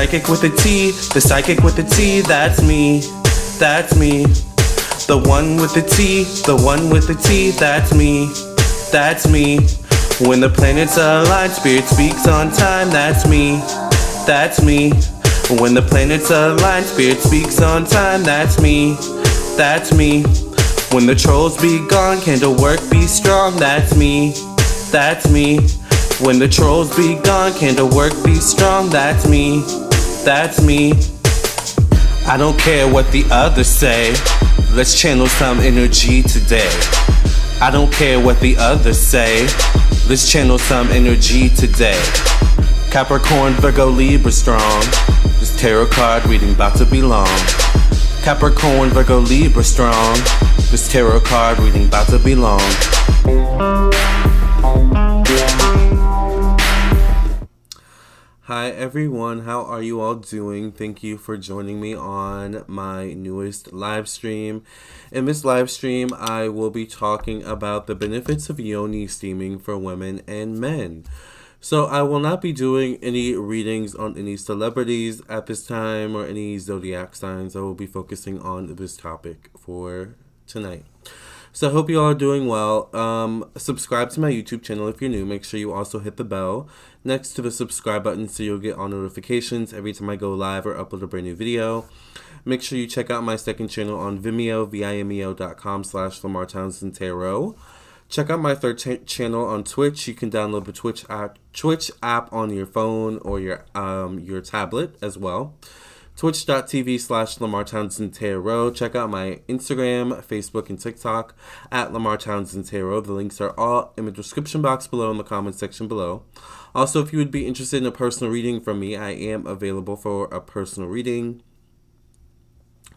psychic with a T, the psychic with a T, that's me, that's me. The one with the T, the one with the T, that's me, that's me. When the planets align, spirit speaks on time, that's me, that's me. When the planets align, spirit speaks on time, that's me, that's me. When the trolls be gone, candle work be strong, that's me, that's me. When the trolls be gone, candle work be strong, that's me, that's me. I don't care what the others say, let's channel some energy today. I don't care what the others say, let's channel some energy today. Capricorn, Virgo, Libra strong, this tarot card reading about to be long. Capricorn, Virgo, Libra strong, this tarot card reading about to be long. Hi everyone, how are you all doing? Thank you for joining me on my newest live stream. In this live stream, I will be talking about the benefits of Yoni steaming for women and men. So I will not be doing any readings on any celebrities at this time or any zodiac signs. I will be focusing on this topic for tonight. So I hope you all are doing well. Subscribe to my YouTube channel if you're new. Make sure you also hit the bell next to the subscribe button so you'll get all notifications every time I go live or upload a brand new video. Make sure you check out my second channel on Vimeo, vimeo.com/Lamarr Townsend Tarot. Check out my third channel on Twitch. You can download the Twitch app on your phone or your tablet as well. Twitch.tv/Lamarr Townsend Tarot. Check out my Instagram, Facebook, and TikTok at Lamarr Townsend Tarot. The links are all in the description box below in the comment section below. Also, if you would be interested in a personal reading from me, I am available for a personal reading.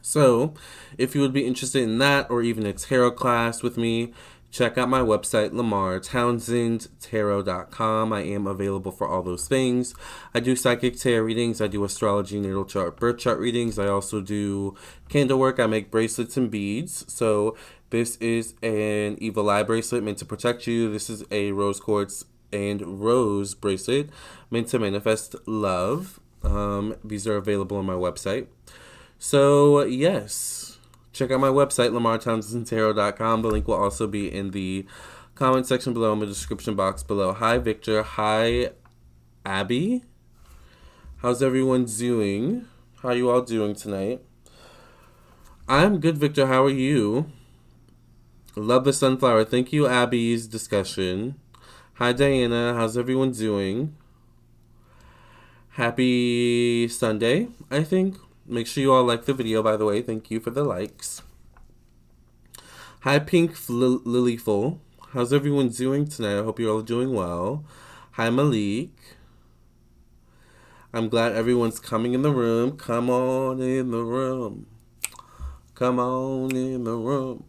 So, if you would be interested in that or even a tarot class with me, check out my website, LamarrTownsendTarot.com. I am available for all those things. I do psychic tarot readings. I do astrology, natal chart, birth chart readings. I also do candle work. I make bracelets and beads. So this is an evil eye bracelet meant to protect you. This is a rose quartz and rose bracelet meant to manifest love. These are available on my website. So yes. Check out my website, LamarrTownsendTarot.com. The link will also be in the comment section below, in the description box below. Hi, Victor. Hi, Abby. How's everyone doing? How are you all doing tonight? I'm good, Victor. How are you? Love the sunflower. Thank you, Abby's discussion. Hi, Diana. How's everyone doing? Happy Sunday, I think. Make sure you all like the video, by the way. Thank you for the likes. Hi, Pink Lilyful. How's everyone doing tonight? I hope you're all doing well. Hi, Malik. I'm glad everyone's coming in the room. Come on in the room. Come on in the room.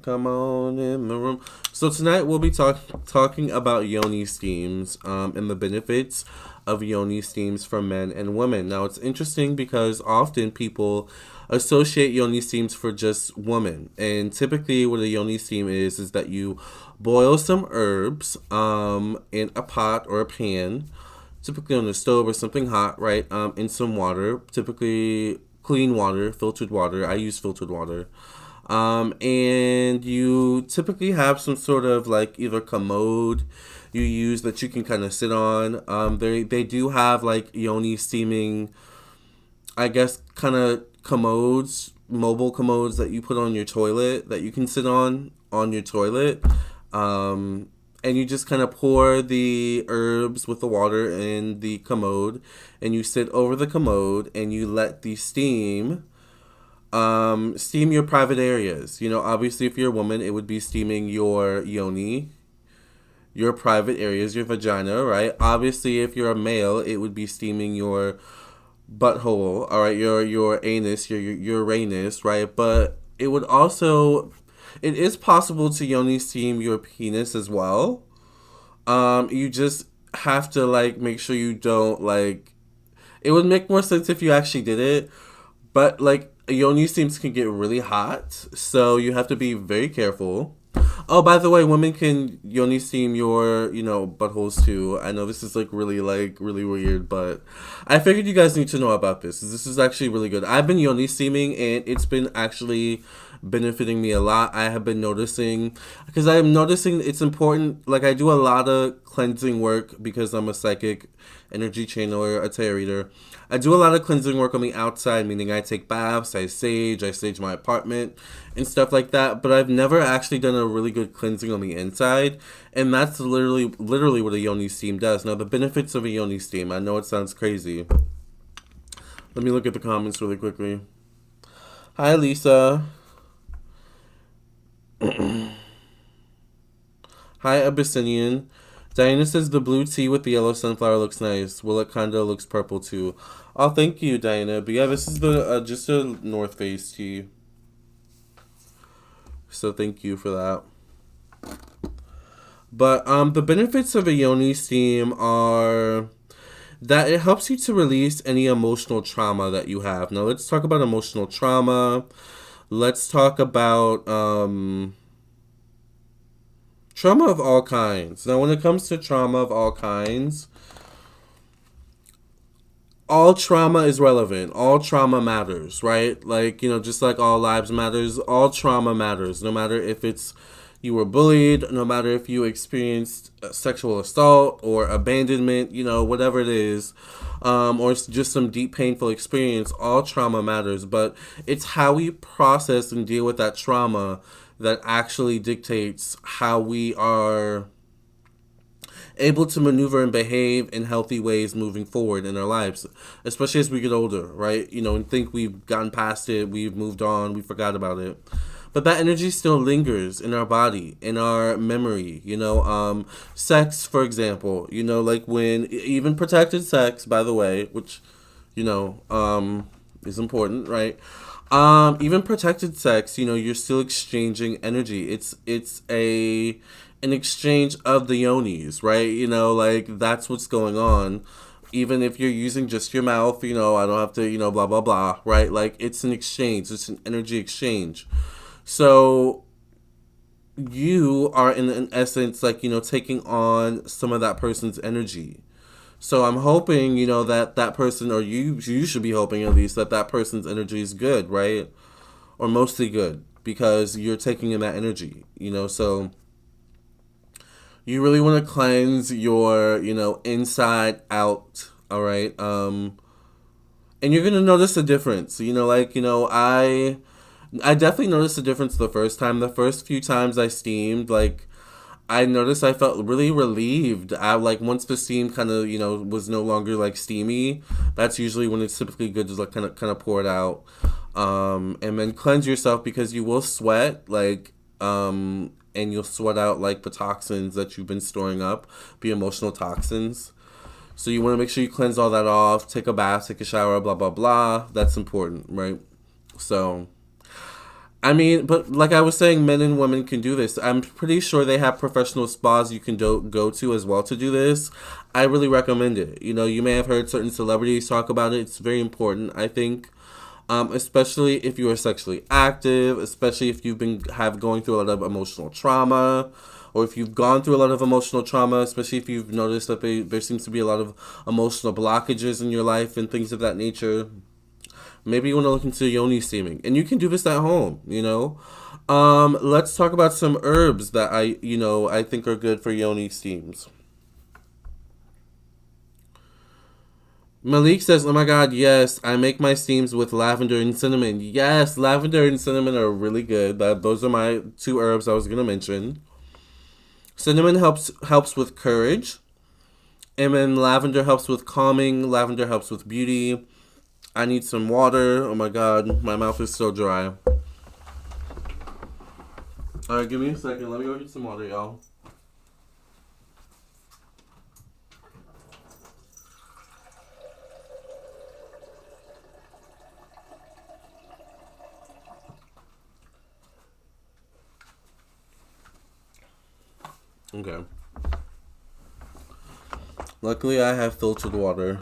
Come on in the room. So tonight we'll be talking about Yoni steams and the benefits of Yoni steams for men and women. Now it's interesting because often people associate Yoni steams for just women, and typically what a Yoni steam is that you boil some herbs in a pot or a pan, typically on the stove or something hot, right? In some water, typically clean water, filtered water. I use filtered water. And you typically have some sort of like either commode you use that you can kind of sit on. They do have like Yoni steaming, I guess, kind of commodes, mobile commodes that you put on your toilet that you can sit on your toilet. And you just kind of pour the herbs with the water in the commode, and you sit over the commode and you let the steam your private areas. You know, obviously if you're a woman, it would be steaming your yoni, your private areas, your vagina, right? Obviously if you're a male, it would be steaming your butthole, all right, your anus, your Uranus, right? But it would also, it is possible to yoni steam your penis as well. You just have to like make sure you don't like, it would make more sense if you actually did it, but like yoni steams can get really hot, so you have to be very careful. Oh, by the way, women can yoni steam your, buttholes too. I know this is like really weird, but I figured you guys need to know about this. This is actually really good. I've been yoni steaming and it's been actually benefiting me a lot. I have been noticing because I'm noticing it's important. Like I do a lot of cleansing work because I'm a psychic, energy channeler, a tarot reader. I do a lot of cleansing work on the outside, meaning I take baths, I sage my apartment, and stuff like that. But I've never actually done a really good cleansing on the inside, and that's literally what a yoni steam does. Now, the benefits of a yoni steam. I know it sounds crazy. Let me look at the comments really quickly. Hi, Lisa. Hi, Abyssinian. Diana says the blue tea with the yellow sunflower looks nice. Well, it kind of looks purple too. Oh, thank you, Diana. But yeah, this is the just a North Face tea. So thank you for that. But the benefits of a yoni steam are that it helps you to release any emotional trauma that you have. Now let's talk about emotional trauma. Let's talk about trauma of all kinds. Now, when it comes to trauma of all kinds, all trauma is relevant. All trauma matters, right? Like, just like all lives matters, all trauma matters. No matter if it's you were bullied, no matter if you experienced sexual assault or abandonment, whatever it is, or it's just some deep painful experience, all trauma matters. But it's how we process and deal with that trauma that actually dictates how we are able to maneuver and behave in healthy ways moving forward in our lives, especially as we get older, right? And think we've gotten past it, we've moved on, we forgot about it. But that energy still lingers in our body, in our memory, sex, for example, like when, even protected sex, by the way, which, is important, right? Even protected sex, you're still exchanging energy. It's an exchange of the yonis, right? Like that's what's going on. Even if you're using just your mouth, I don't have to, blah blah blah, right? Like it's an exchange. It's an energy exchange. So you are in essence like, taking on some of that person's energy. So I'm hoping, that person, or you should be hoping at least that person's energy is good, right? Or mostly good, because you're taking in that energy, so you really want to cleanse your, inside out, all right? And you're going to notice a difference, I definitely noticed a difference the first time. The first few times I steamed, like, I noticed I felt really relieved. I like once the steam kind of was no longer like steamy. That's usually when it's typically good to like kind of pour it out, and then cleanse yourself because you will sweat and you'll sweat out like the toxins that you've been storing up, the emotional toxins. So you want to make sure you cleanse all that off. Take a bath, take a shower, blah blah blah. That's important, right? So. I mean, but like I was saying, men and women can do this. I'm pretty sure they have professional spas you can go to as well to do this. I really recommend it. You may have heard certain celebrities talk about it. It's very important, I think, especially if you are sexually active, especially if you've been going through a lot of emotional trauma, or if you've gone through a lot of emotional trauma, especially if you've noticed that there seems to be a lot of emotional blockages in your life and things of that nature. Maybe you want to look into yoni steaming. And you can do this at home, Let's talk about some herbs that I think are good for yoni steams. Malik says, oh my god, yes, I make my steams with lavender and cinnamon. Yes, lavender and cinnamon are really good. Those are my two herbs I was going to mention. Cinnamon helps with courage. And then lavender helps with calming. Lavender helps with beauty. I need some water. Oh my god, my mouth is so dry. Alright, give me a second. Let me go get some water, y'all. Okay. Luckily, I have filtered water.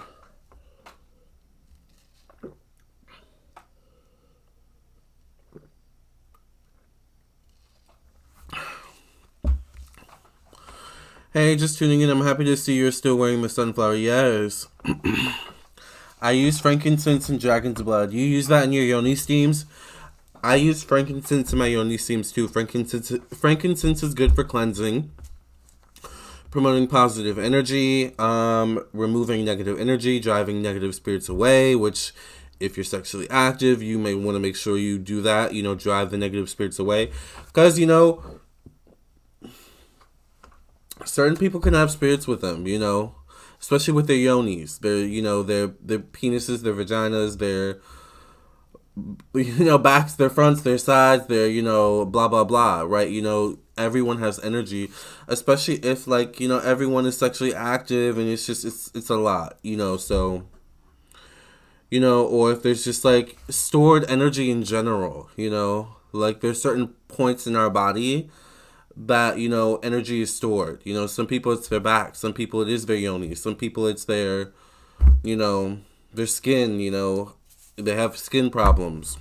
Hey, just tuning in. I'm happy to see you're still wearing the sunflower. Yes. I use frankincense and dragon's blood. You use that in your yoni steams. I use frankincense in my yoni steams too. Frankincense is good for cleansing, promoting positive energy, removing negative energy, driving negative spirits away, which if you're sexually active, you may want to make sure you do that, drive the negative spirits away. Because, certain people can have spirits with them, especially with their yonis, their penises, their vaginas, their backs, their fronts, their sides, their blah blah blah, right? Everyone has energy, especially if everyone is sexually active, and it's a lot, so or if there's just stored energy in general, there's certain points in our body that energy is stored. Some people it's their back, some people it is their yoni, some people it's their skin. They have skin problems.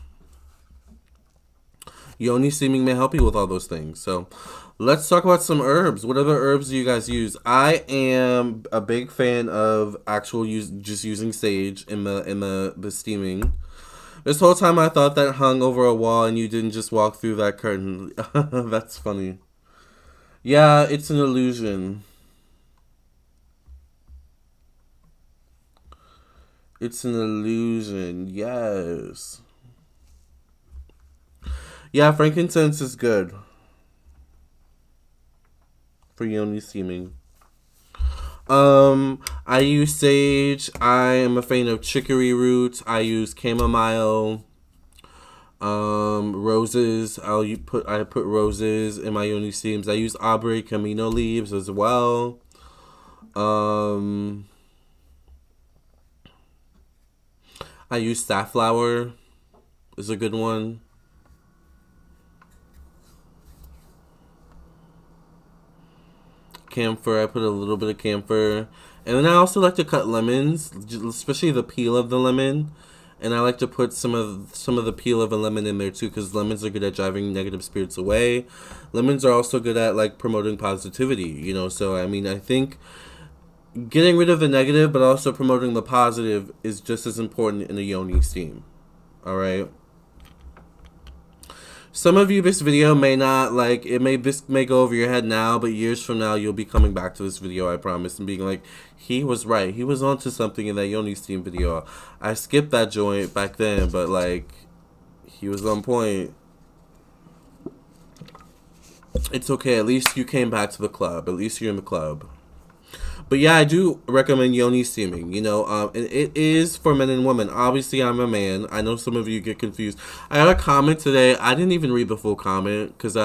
Yoni steaming may help you with all those things. So let's talk about some herbs. What other herbs do you guys use? I am a big fan of just using sage in the steaming. This whole time I thought that hung over a wall and you didn't just walk through that curtain. That's funny. Yeah, it's an illusion. It's an illusion. Yes. Yeah, frankincense is good for yoni steaming. I use sage. I am a fan of chicory root. I use chamomile. Roses. I put roses in my yoni steams. I use Aubrey Camino leaves as well. I use safflower. Is a good one. Camphor. I put a little bit of camphor, and then I also like to cut lemons, especially the peel of the lemon. And I like to put some of the peel of a lemon in there too, because lemons are good at driving negative spirits away. Lemons are also good at promoting positivity. So I think getting rid of the negative, but also promoting the positive is just as important in a yoni steam. All right. Some of you, this video may not, this may go over your head now, but years from now, you'll be coming back to this video, I promise, and being like, he was right. He was onto something in that Yoni Steam video. I skipped that joint back then, but, he was on point. It's okay. At least you came back to the club. At least you're in the club. But yeah, I do recommend yoni steaming, and it is for men and women. Obviously, I'm a man. I know some of you get confused. I got a comment today. I didn't even read the full comment because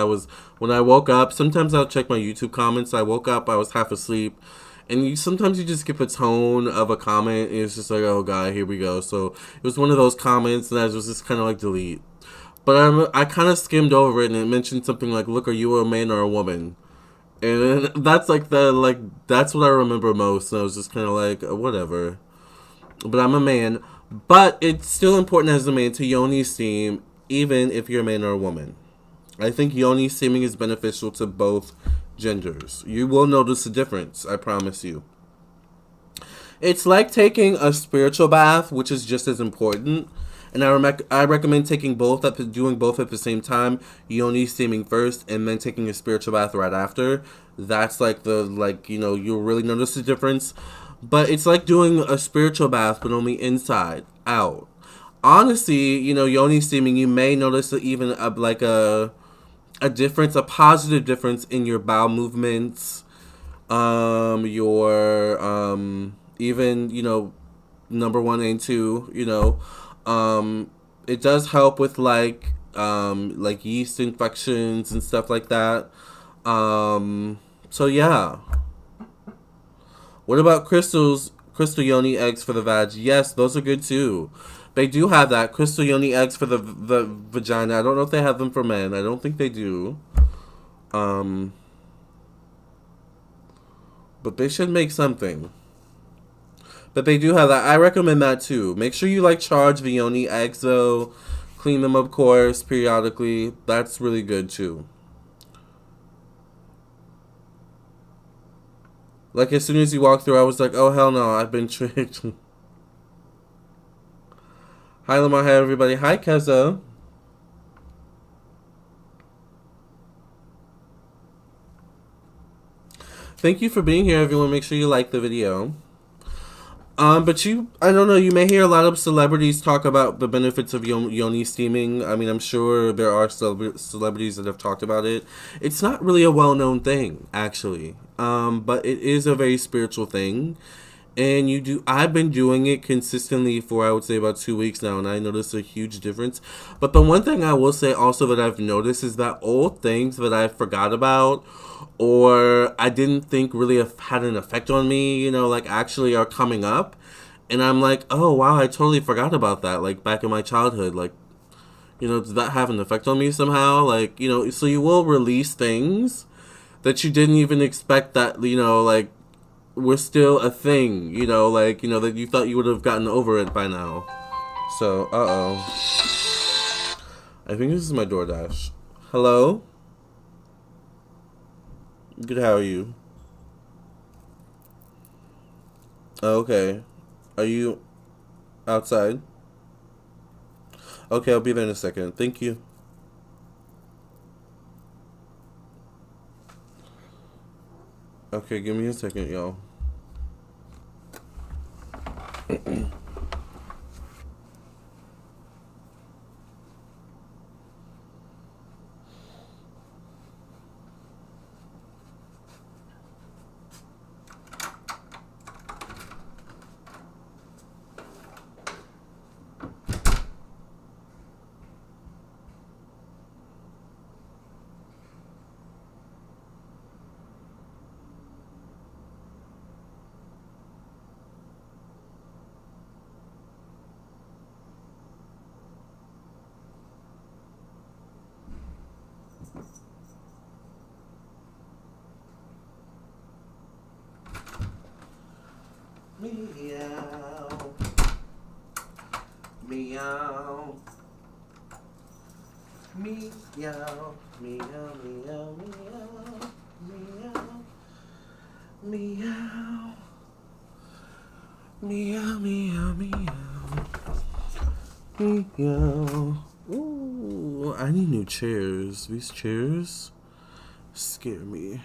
when I woke up, sometimes I'll check my YouTube comments. I woke up, I was half asleep. And sometimes you just get the tone of a comment, and it's just like, oh, God, here we go. So it was one of those comments, and I was just kind of delete. But I kind of skimmed over it, and it mentioned something like, look, are you a man or a woman? And that's that's what I remember most. And I was just kind of whatever. But I'm a man. But it's still important as a man to yoni steam, even if you're a man or a woman. I think yoni steaming is beneficial to both genders. You will notice a difference, I promise you. It's like taking a spiritual bath, which is just as important. And I recommend doing both at the same time. Yoni steaming first, and then taking a spiritual bath right after. That's you'll really notice the difference. But it's like doing a spiritual bath, but only inside out. Honestly, yoni steaming, you may notice even a difference, a positive difference in your bowel movements, your even number 1 and 2, it does help with yeast infections and stuff like that. So yeah. What about crystal yoni eggs for the vag? Yes, those are good too. They do have that. Crystal yoni eggs for the vagina. I don't know if they have them for men. I don't think they do. But they should make something. But they do have that. I recommend that too. Make sure you charge the yoni eggs though. Clean them, of course, periodically. That's really good too. Like, as soon as you walked through, I was like, oh, hell no, I've been tricked. Hi, Lamarr. Hi, everybody. Hi, Keza. Thank you for being here, everyone. Make sure you like the video. But I don't know, you may hear a lot of celebrities talk about the benefits of Yoni steaming. I mean, I'm sure there are celebrities that have talked about it. It's not really a well-known thing, actually. But it is a very spiritual thing. And I've been doing it consistently for, I would say, about 2 weeks now, and I noticed a huge difference. But the one thing I will say also that I've noticed is that old things that I forgot about or I didn't think really had an effect on me, like actually are coming up. And I'm like, oh, wow, I totally forgot about that, like back in my childhood. Like, does that have an effect on me somehow? Like, so you will release things that you didn't even expect that, like, were still a thing, like, that you thought you would have gotten over it by now. So, I think this is my DoorDash. Hello? Good, how are you? Oh, okay. Are you outside? Okay, I'll be there in a second. Thank you. Okay, give me a second, y'all. Meow. Meow. Meow. Meow. Meow. Meow. Meow. Meow. Meow. Meow. Meow. Meow. Ooh, I need new chairs. These chairs scare me.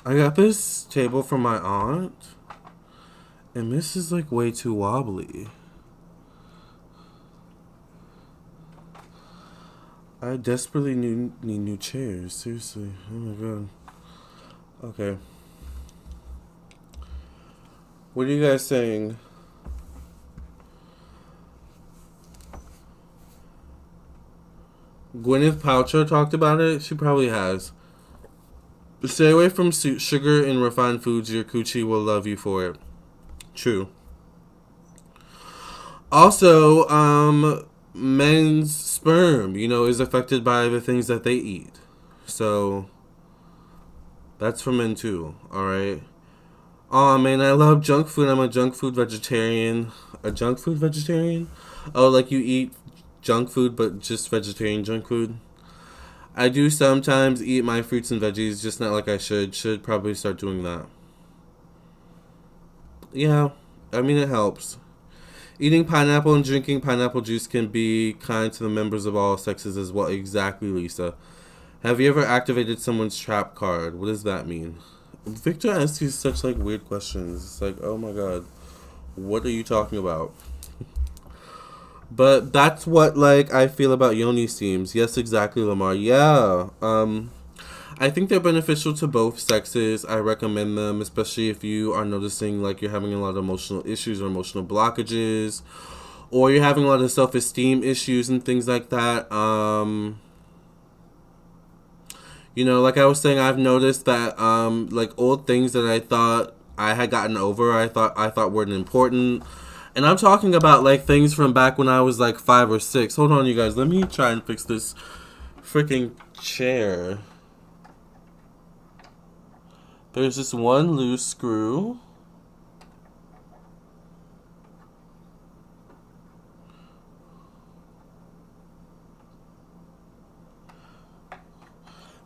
I got this table from my aunt, and this is like way too wobbly. I desperately need new chairs. Seriously. Oh my god. Okay. What are you guys saying? Gwyneth Paltrow talked about it? She probably has. Stay away from sugar and refined foods. Your coochie will love you for it. True. Also, men's sperm, is affected by the things that they eat. So, that's for men too, alright? Aw, man, I love junk food. I'm a junk food vegetarian. A junk food vegetarian? Oh, like you eat junk food, but just vegetarian junk food? I do sometimes eat my fruits and veggies, just not like I should. Should probably start doing that. Yeah, I mean, it helps. Eating pineapple and drinking pineapple juice can be kind to the members of all sexes as well. Exactly, Lisa. Have you ever activated someone's trap card? What does that mean? Victor asks you such like weird questions. It's like, oh my god, what are you talking about? But that's what like I feel about Yoni steams. Yes, exactly, Lamarr. Yeah. I think they're beneficial to both sexes. I recommend them, especially if you are noticing like you're having a lot of emotional issues or emotional blockages, or you're having a lot of self-esteem issues and things like that. Like I was saying, I've noticed that like old things that I thought I had gotten over, I thought weren't important. And I'm talking about like things from back when I was like 5 or 6. Hold on, you guys. Let me try and fix this freaking chair. There's this one loose screw.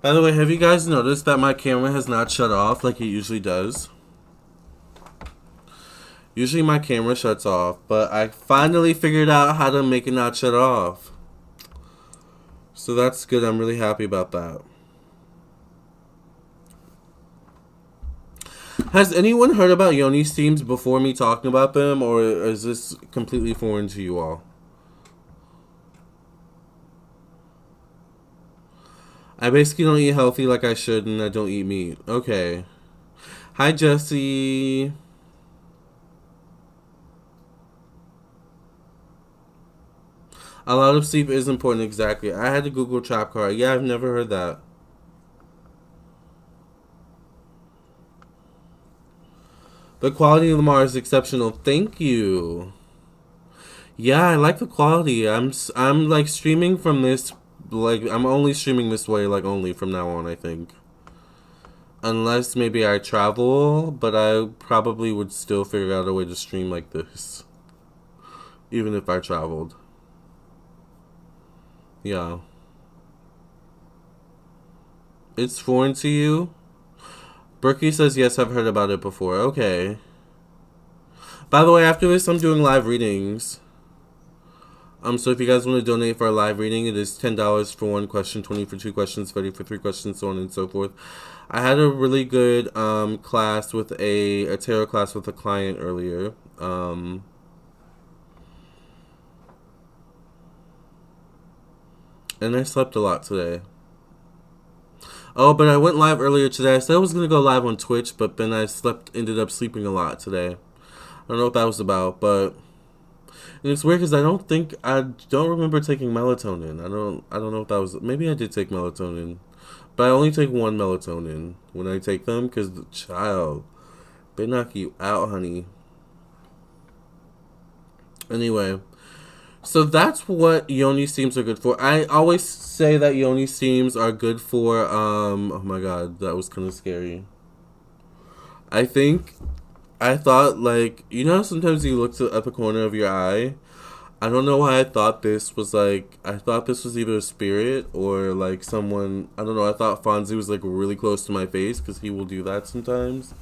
By the way, have you guys noticed that my camera has not shut off like it usually does? Usually my camera shuts off, but I finally figured out how to make it not shut off. So that's good. I'm really happy about that. Has anyone heard about Yoni steams before me talking about them, or is this completely foreign to you all? I basically don't eat healthy like I should, and I don't eat meat. Okay. Hi, Jesse. A lot of sleep is important, exactly. I had to Google trap card. Yeah, I've never heard that. The quality of Lamarr is exceptional. Thank you. Yeah, I like the quality. I'm like streaming from this, like I'm only streaming this way, like only from now on, I think. Unless maybe I travel, but I probably would still figure out a way to stream like this, even if I traveled. Yeah. It's foreign to you? Berkey says yes, I've heard about it before. Okay. By the way, after this, I'm doing live readings. So if you guys want to donate for a live reading, it is $10 for one question, 20 for two questions, 30 for three questions, so on and so forth. I had a really good class with a tarot class with a client earlier. And I slept a lot today. Oh, but I went live earlier today. I said I was going to go live on Twitch, but then I ended up sleeping a lot today. I don't know what that was about, but... And it's weird because I don't remember taking melatonin. I don't know if that was... Maybe I did take melatonin. But I only take one melatonin when I take them because the child, they knock you out, honey. Anyway, so that's what Yoni steams are good for. I always say that Yoni steams are good for, oh my god, that was kind of scary. I thought, like, you know, sometimes you look at the corner of your eye. I don't know why I thought this was, like, I thought this was either a spirit or, like, someone, I don't know, I thought Fonzie was, like, really close to my face because he will do that sometimes.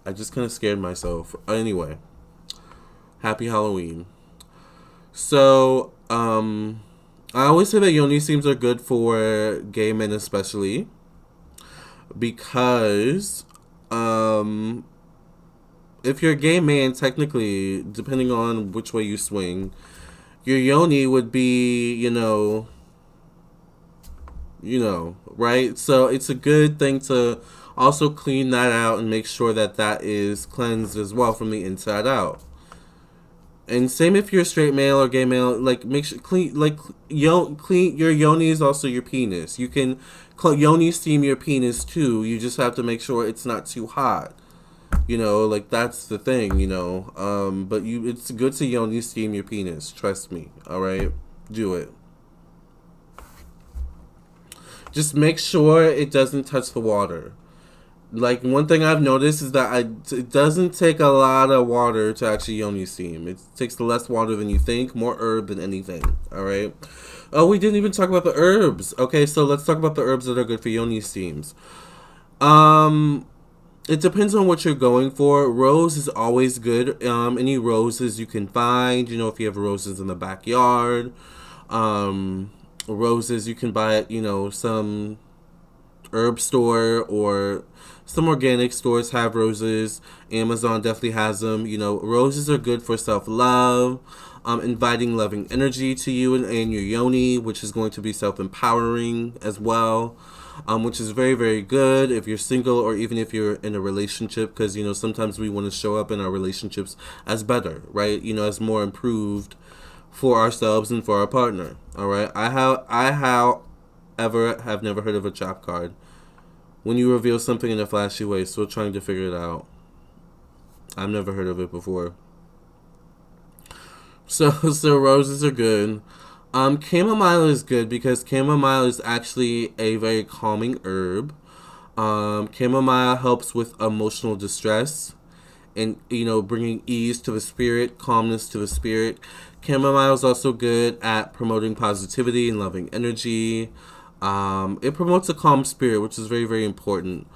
I just kind of scared myself. Anyway, happy Halloween. So, I always say that Yoni steams are good for gay men especially because, if you're a gay man, technically, depending on which way you swing, your yoni would be, right? So it's a good thing to also clean that out and make sure that that is cleansed as well from the inside out. And same if you're a straight male or gay male, like make sure clean, like clean your yoni is also your penis. You can yoni steam your penis too. You just have to make sure it's not too hot. Like that's the thing, but it's good to yoni steam your penis. Trust me. All right, do it. Just make sure it doesn't touch the water. Like one thing I've noticed is that it doesn't take a lot of water to actually yoni steam. It takes less water than you think, more herb than anything. All right. Oh, we didn't even talk about the herbs. Okay, so let's talk about the herbs that are good for yoni steams. It depends on what you're going for. Rose is always good. Any roses you can find. If you have roses in the backyard. Roses you can buy at, some herb store or some organic stores have roses. Amazon definitely has them. Roses are good for self-love. Inviting loving energy to you and your yoni, which is going to be self-empowering as well. Which is very, very good if you're single or even if you're in a relationship, because, sometimes we want to show up in our relationships as better, right? As more improved for ourselves and for our partner, all right? I have never heard of a trap card. When you reveal something in a flashy way, still trying to figure it out. I've never heard of it before. So roses are good. Chamomile is good because chamomile is actually a very calming herb. Chamomile helps with emotional distress and, bringing ease to the spirit, calmness to the spirit. Chamomile is also good at promoting positivity and loving energy. It promotes a calm spirit, which is very, very important.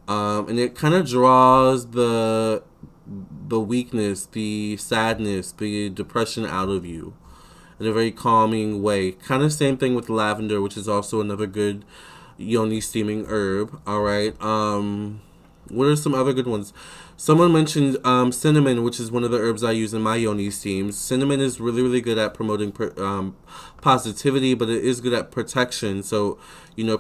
And it kind of draws the weakness, the sadness, the depression out of you in a very calming way. Kind of same thing with lavender, which is also another good yoni steaming herb. All right. What are some other good ones? Someone mentioned cinnamon, which is one of the herbs I use in my yoni steams. Cinnamon is really, really good at promoting positivity, but it is good at protection. So,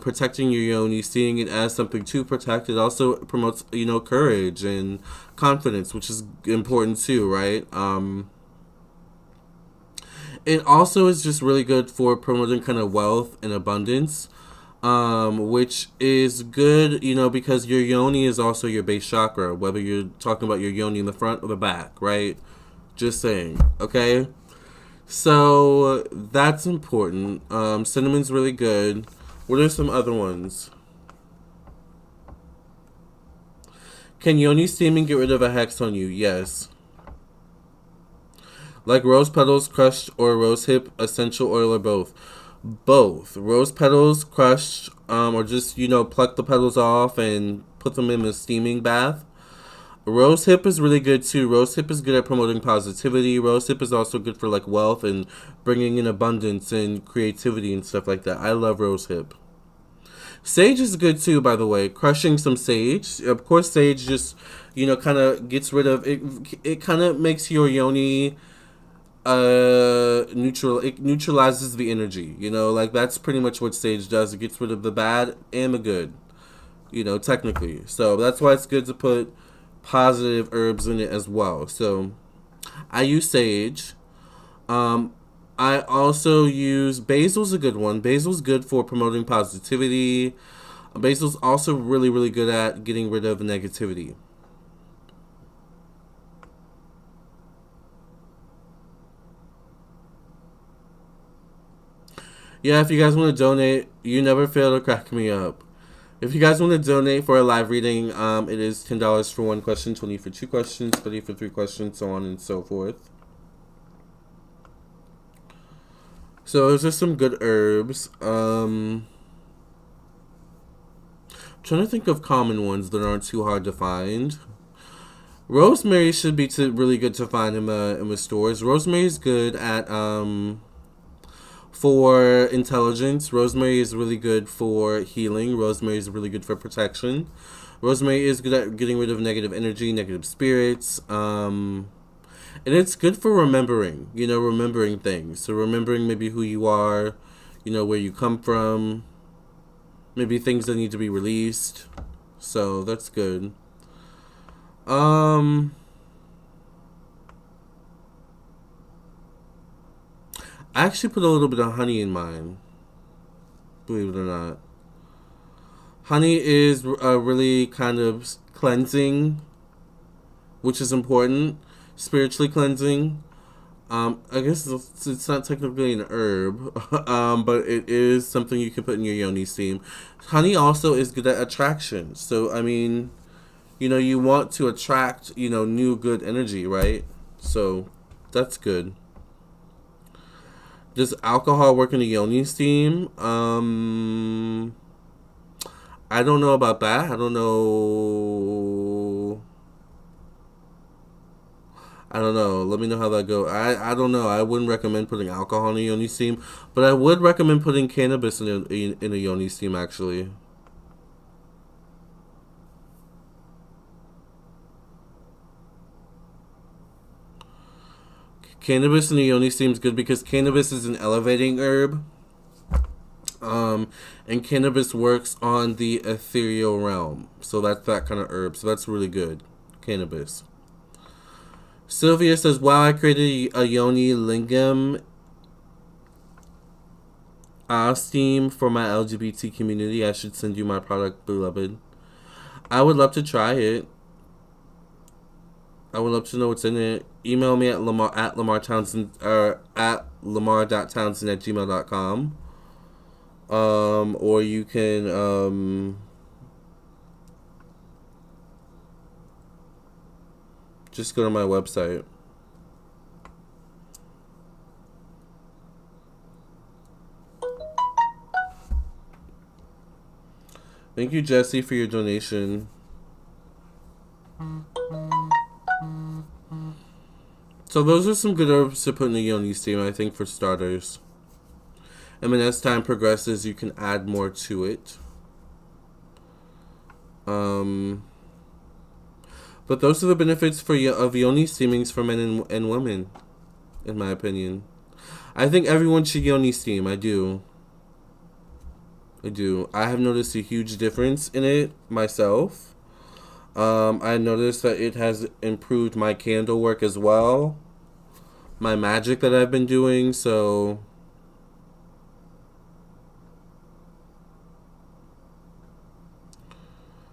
protecting your yoni, seeing it as something to protect, it also promotes, courage and confidence, which is important too, right? It also is just really good for promoting kind of wealth and abundance, which is good, because your yoni is also your base chakra, whether you're talking about your yoni in the front or the back, right? Just saying, okay? So that's important. Cinnamon's really good. What are some other ones? Can yoni steaming get rid of a hex on you? Yes. Like rose petals crushed or rose hip essential oil or both? Both. Rose petals crushed, or just, pluck the petals off and put them in a steaming bath. Rose hip is really good too. Rose hip is good at promoting positivity. Rose hip is also good for like wealth and bringing in abundance and creativity and stuff like that. I love rose hip. Sage is good too, by the way. Crushing some sage. Of course, sage just, kind of gets rid of it. It kind of makes your yoni it neutralizes the energy, like that's pretty much what sage does. It gets rid of the bad and the good, technically. So that's why it's good to put positive herbs in it as well. So I use sage. I also use basil's a good one. Basil's good for promoting positivity. Basil's also really, really good at getting rid of negativity. Yeah, if you guys want to donate, you never fail to crack me up. If you guys want to donate for a live reading, it is $10 for one question, 20 for two questions, 30 for three questions, so on and so forth. So those are some good herbs. Trying to think of common ones that aren't too hard to find. Rosemary should be really good to find in the stores. Rosemary is good at for intelligence. Rosemary is really good for healing. Rosemary is really good for protection. Rosemary is good at getting rid of negative energy, negative spirits. And it's good for remembering, remembering things. So remembering maybe who you are, where you come from, maybe things that need to be released. So that's good. I actually put a little bit of honey in mine, believe it or not. Honey is really kind of cleansing, which is important. Spiritually cleansing. I guess it's not technically an herb, but it is something you can put in your yoni steam. Honey also is good at attraction. So, I mean, you want to attract, new good energy, right? So, that's good. Does alcohol work in the yoni steam? I don't know about that. I don't know. Let me know how that goes. I don't know. I wouldn't recommend putting alcohol in a yoni steam, but I would recommend putting cannabis in a yoni steam, actually. Cannabis in the yoni steam is good because cannabis is an elevating herb. And cannabis works on the ethereal realm. So that's that kind of herb. So that's really good. Cannabis. Sylvia says, wow, I created a yoni lingam steam for my LGBT community. I should send you my product, beloved. I would love to try it. I would love to know what's in it. Email me at Lamarr Townsend or at Lamarr.Townsend@gmail.com. Or you can just go to my website. Thank you, Jesse, for your donation. So those are some good herbs to put in the Yoni steam, I think, for starters. And then as time progresses, you can add more to it. But those are the benefits of Yoni steamings for men and women, in my opinion. I think everyone should Yoni steam. I do. I have noticed a huge difference in it myself. I noticed that it has improved my candle work as well. My magic that I've been doing, so...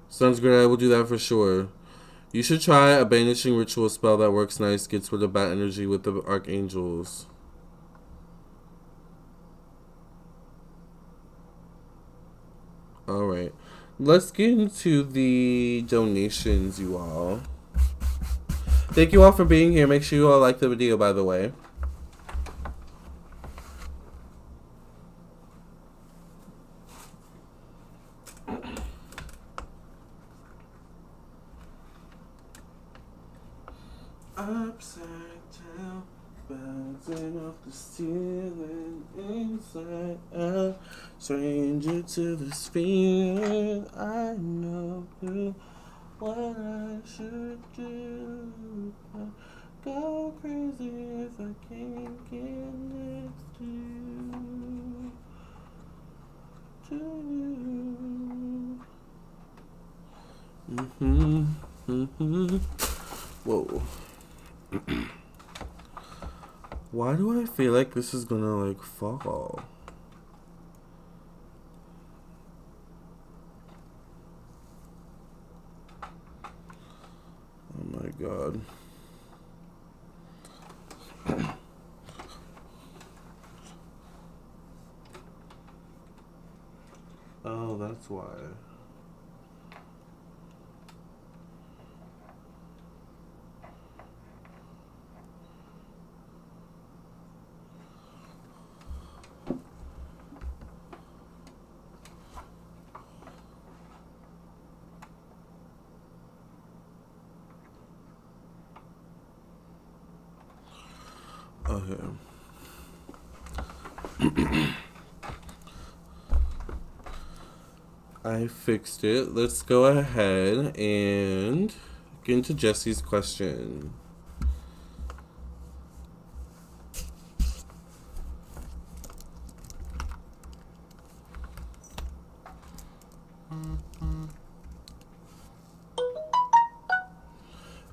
Sounds good, I will do that for sure. You should try a banishing ritual spell that works nice, gets rid of bad energy with the archangels. Alright. Let's get into the donations, you all. Thank you all for being here. Make sure you all like the video, by the way. Upside down, bouncing off the ceiling, inside out, stranger to this feeling. I know what I should do. Go crazy if I can't get next to you. Whoa. Why do I feel like this is gonna like fall? Oh my god. Oh, that's why. Okay. I fixed it. Let's go ahead and get into Jesse's question.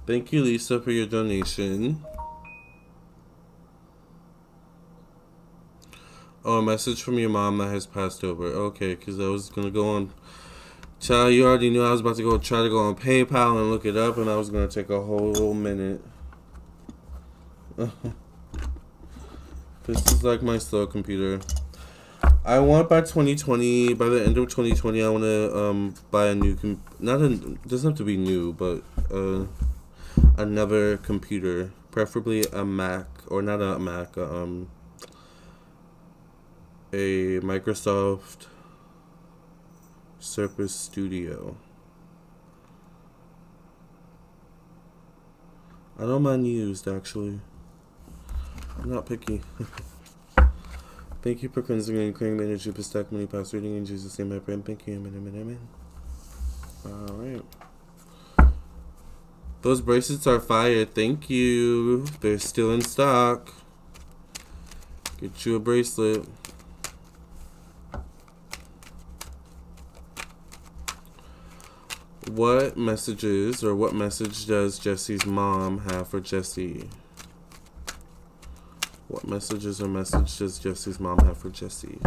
Thank you, Lisa, for your donation. Oh, a message from your mom that has passed over. Okay, because I was going to go on... Child, you already knew I was about to try to go on PayPal and look it up, and I was going to take a whole minute. This is like my slow computer. I want by the end of 2020, I want to buy a new... it doesn't have to be new, but another computer. Preferably a Mac, or not a Mac, a Microsoft Surface Studio. I don't mind used, actually. I'm not picky. Thank you for cleansing and clearing the energy of stack money past reading. In Jesus' name I pray. Thank you. Amen, amen, amen. Alright. Those bracelets are fire. Thank you. They're still in stock. Get you a bracelet. What message does Jesse's mom have for Jesse? What message does Jesse's mom have for Jesse?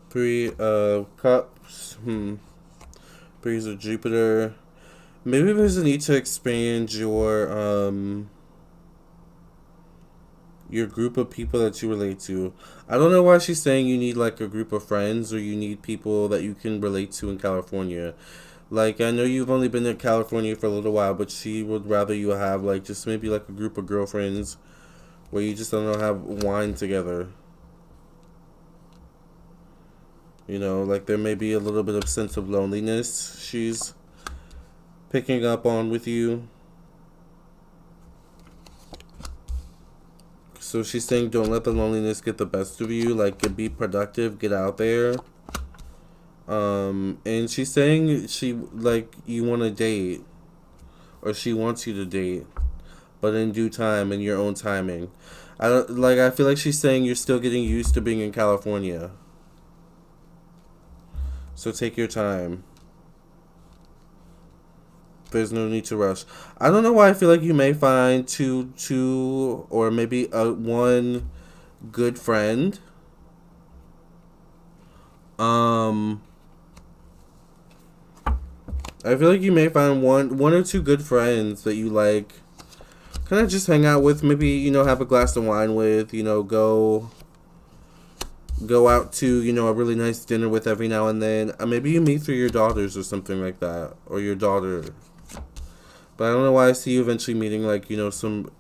Three of Cups. Threes of Jupiter. Maybe there's a need to expand your your group of people that you relate to. I don't know why she's saying you need like a group of friends or you need people that you can relate to in California. Like, I know you've only been in California for a little while, but she would rather you have like just maybe like a group of girlfriends where you just don't know, have wine together. You know, like there may be a little bit of sense of loneliness she's picking up on with you. So she's saying don't let the loneliness get the best of you. Like, be productive, get out there. And she's saying she, like, you want to date. Or she wants you to date. But in due time, in your own timing. I feel like she's saying you're still getting used to being in California. So take your time. There's no need to rush. I don't know why I feel like you may find two or maybe one good friend. I feel like you may find one or two good friends that you like. Kind of just hang out with. Maybe, you know, have a glass of wine with. You know, go out to, you know, a really nice dinner with every now and then. Maybe you meet through your daughters or something like that, or your daughter. But I don't know why I see you eventually meeting, like, you know, some...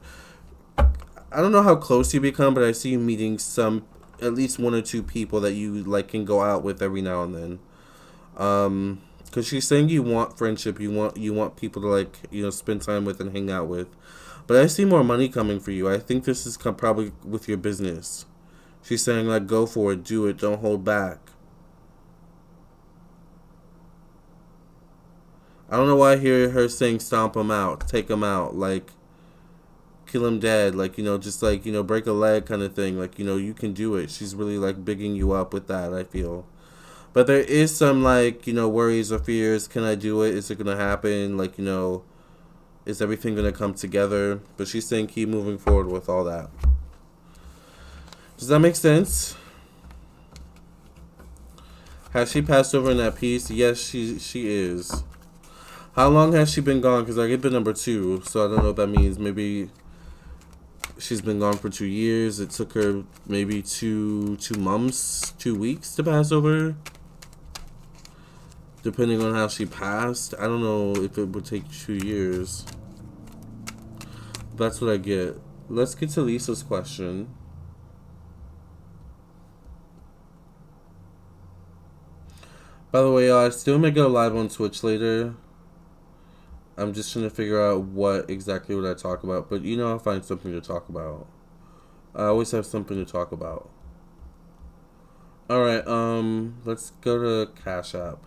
I don't know how close you become, but I see you meeting at least one or two people that you, like, can go out with every now and then. Because she's saying you want friendship, you want people to, like, you know, spend time with and hang out with. But I see more money coming for you. I think this is probably with your business. She's saying, like, go for it, do it, don't hold back. I don't know why I hear her saying stomp him out, take him out, like, kill him dead, like, you know, just, like, you know, break a leg kind of thing. Like, you know, you can do it. She's really, like, bigging you up with that, I feel. But there is some, like, you know, worries or fears. Can I do it? Is it going to happen? Like, you know, is everything going to come together? But she's saying keep moving forward with all that. Does that make sense? Has she passed over in that piece? Yes, she is. How long has she been gone? Because I get the number 2, so I don't know what that means. Maybe she's been gone for 2 years. It took her maybe 2 months, 2 weeks to pass over. Depending on how she passed. I don't know if it would take 2 years. That's what I get. Let's get to Lisa's question. By the way, y'all, I still may go live on Twitch later. I'm just trying to figure out what exactly would I talk about. But, you know, I'll find something to talk about. I always have something to talk about. Alright, let's go to Cash App.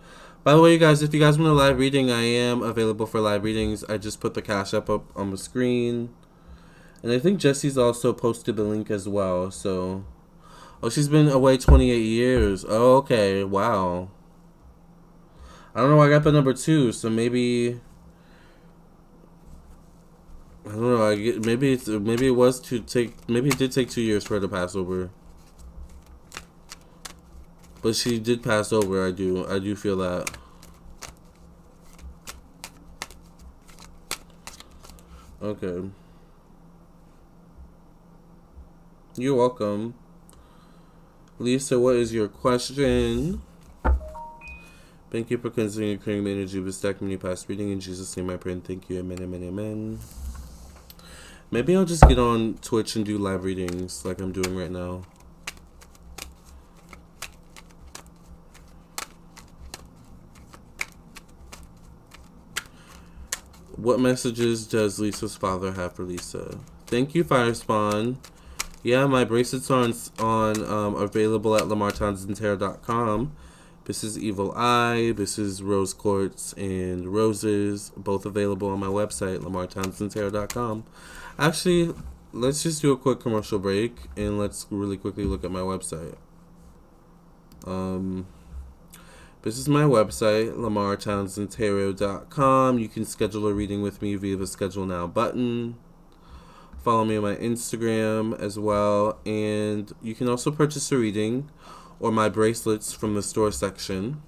By the way, you guys, if you guys want a live reading, I am available for live readings. I just put the Cash App up on the screen. And I think Jessie's also posted the link as well, so... Oh, she's been away 28 years. Oh, okay, wow. I don't know why I got the number 2, so maybe... I don't know. Maybe it did take 2 years for her to pass over. But she did pass over. I do feel that. Okay. You're welcome. Lisa, what is your question? Thank you for considering creating the energy of this deck many past reading. In Jesus' name I pray and thank you. Amen, amen, amen. Maybe I'll just get on Twitch and do live readings like I'm doing right now. What messages does Lisa's father have for Lisa? Thank you, Firespawn. Yeah, my bracelets are available at LamarrTownsendTarot.com. This is Evil Eye. This is Rose Quartz and Roses. Both available on my website, LamarrTownsendTarot.com. Actually, let's just do a quick commercial break and let's really quickly look at my website. This is my website, LamarrTownsendTarot.com. You can schedule a reading with me via the Schedule Now button. Follow me on my Instagram as well. And you can also purchase a reading or my bracelets from the store section.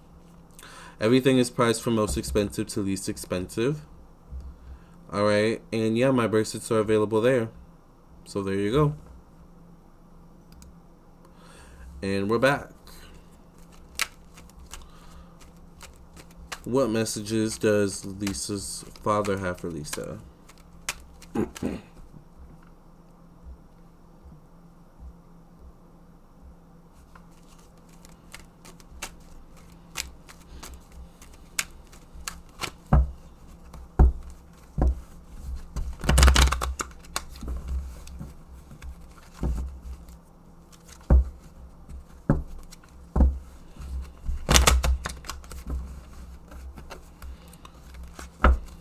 Everything is priced from most expensive to least expensive. Alright, and yeah, my bracelets are available there. So there you go. And we're back. What messages does Lisa's father have for Lisa?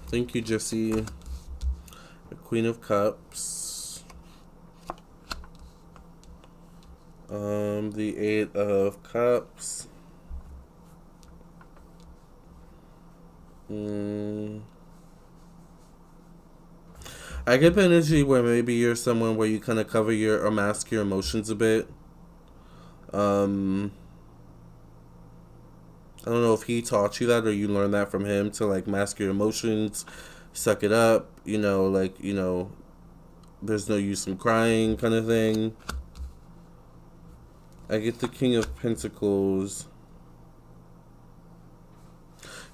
Thank you, Jesse. The Queen of Cups. The Eight of Cups. I get the energy where maybe you're someone where you kind of cover your or mask your emotions a bit. I don't know if he taught you that or you learned that from him to like mask your emotions, suck it up, there's no use in crying kind of thing. I get the King of Pentacles.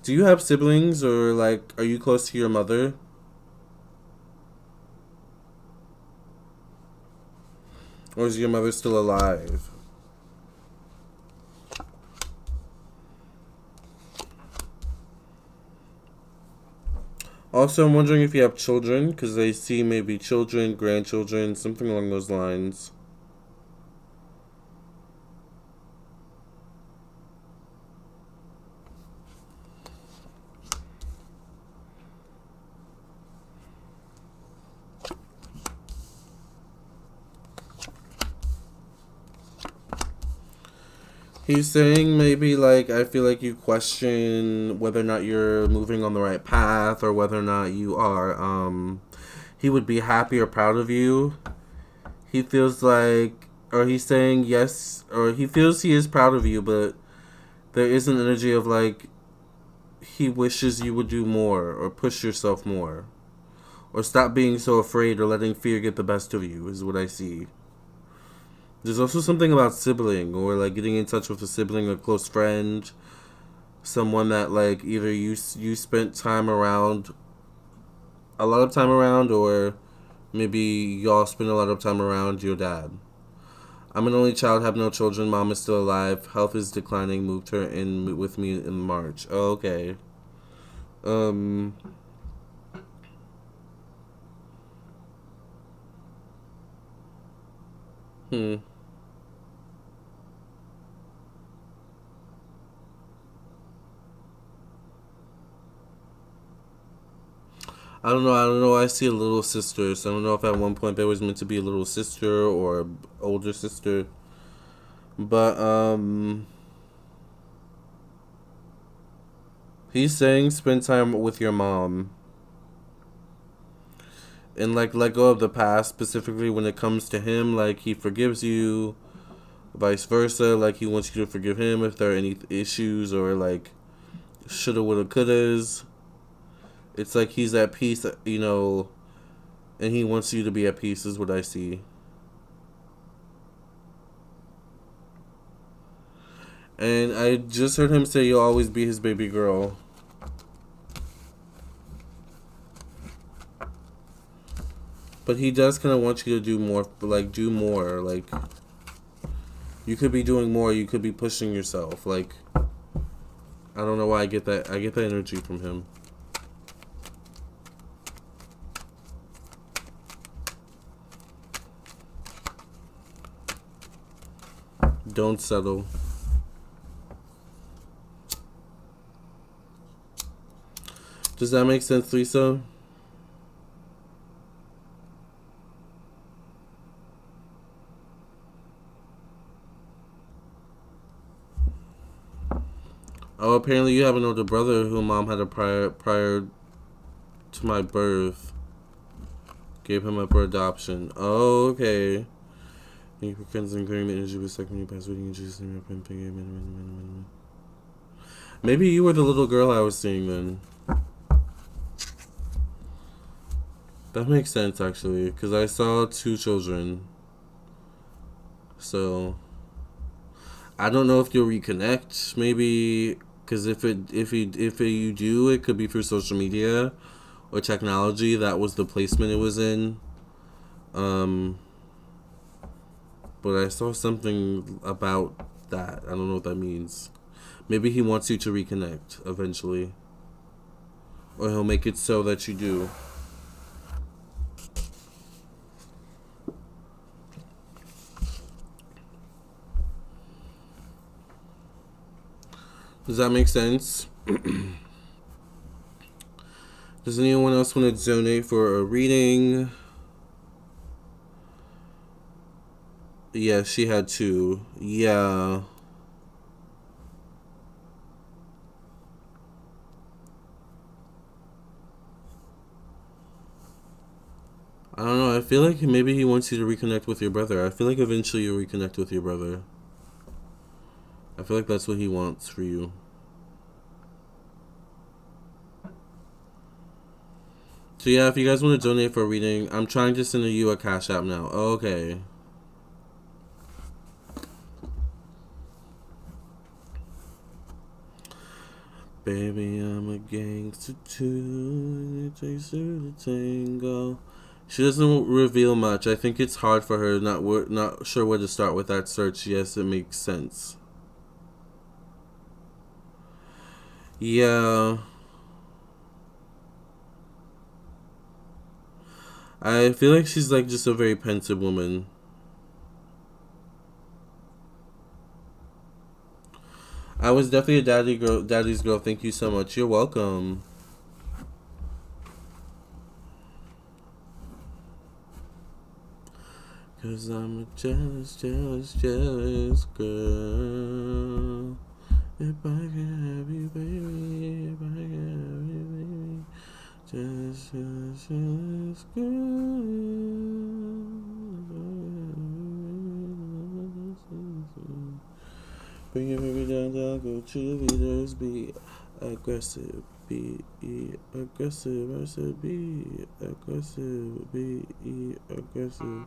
Do you have siblings or like are you close to your mother? Or is your mother still alive? Also, I'm wondering if you have children, because I see maybe children, grandchildren, something along those lines. He's saying maybe like I feel like you question whether or not you're moving on the right path or whether or not you are he would be happy or proud of you. He feels like or he's saying yes or he feels he is proud of you, but there is an energy of like he wishes you would do more or push yourself more or stop being so afraid or letting fear get the best of you is what I see. There's also something about sibling or like getting in touch with a sibling or close friend, someone that like either you spent time around, a lot of time around, or maybe y'all spend a lot of time around your dad. I'm an only child, have no children, mom is still alive, health is declining, moved her in with me in March. Oh, okay. I don't know. I see a little sister, so I don't know if at one point there was meant to be a little sister or older sister. But he's saying spend time with your mom. And like let go of the past, specifically when it comes to him, like he forgives you, vice versa, like he wants you to forgive him if there are any issues or like shoulda, woulda, couldas. It's like he's at peace, and he wants you to be at peace, is what I see. And I just heard him say you'll always be his baby girl. But he does kind of want you to do more, do more. Like, you could be doing more, you could be pushing yourself. Like, I don't know why I get that. I get that energy from him. Don't settle. Does that make sense, Lisa? Oh, apparently you have an older brother who mom had a prior to my birth. Gave him up for adoption. Oh, okay. Thank you for cleansing clearing the energy with second you pass reading in Jesus' name. Maybe you were the little girl I was seeing then. That makes sense actually, because I saw two children. So I don't know if you'll reconnect. Maybe because if you do, it could be through social media or technology. That was the placement it was in. But I saw something about that. I don't know what that means. Maybe he wants you to reconnect eventually, or he'll make it so that you do. Does that make sense? Does anyone else want to donate for a reading? Yeah, she had two. Yeah. I don't know. I feel like maybe he wants you to reconnect with your brother. I feel like eventually you'll reconnect with your brother. I feel like that's what he wants for you. So yeah, if you guys want to donate for a reading, I'm trying to send you a Cash App now. Okay. Baby, I'm a gangster too. It takes two to tango. She doesn't reveal much. I think it's hard for her. Not sure where to start with that search. Yes, it makes sense. Yeah. I feel like she's like just a very pensive woman. I was definitely a daddy's girl. Thank you so much. You're welcome. Cause I'm a jealous, jealous, jealous girl. If I can have you, baby, if I can have you, baby. Jealous, jealous, jealous girl. Bring your baby down, go cheerleaders, be aggressive, be aggressive, I said be aggressive, be aggressive,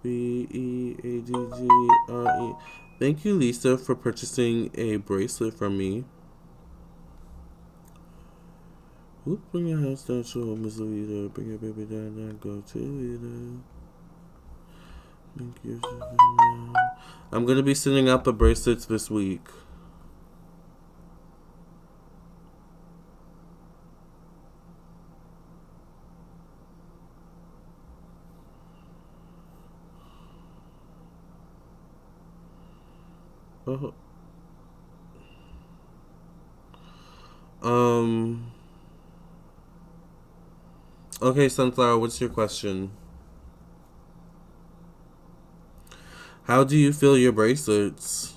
BEADGRE. Thank you, Lisa, for purchasing a bracelet from me. Whoop, bring your house down, show Miss Leader, bring your baby down, go cheerleader. Thank you. I'm going to be sending out the bracelets this week. Oh. Okay, Sunflower, what's your question? How do you feel your bracelets?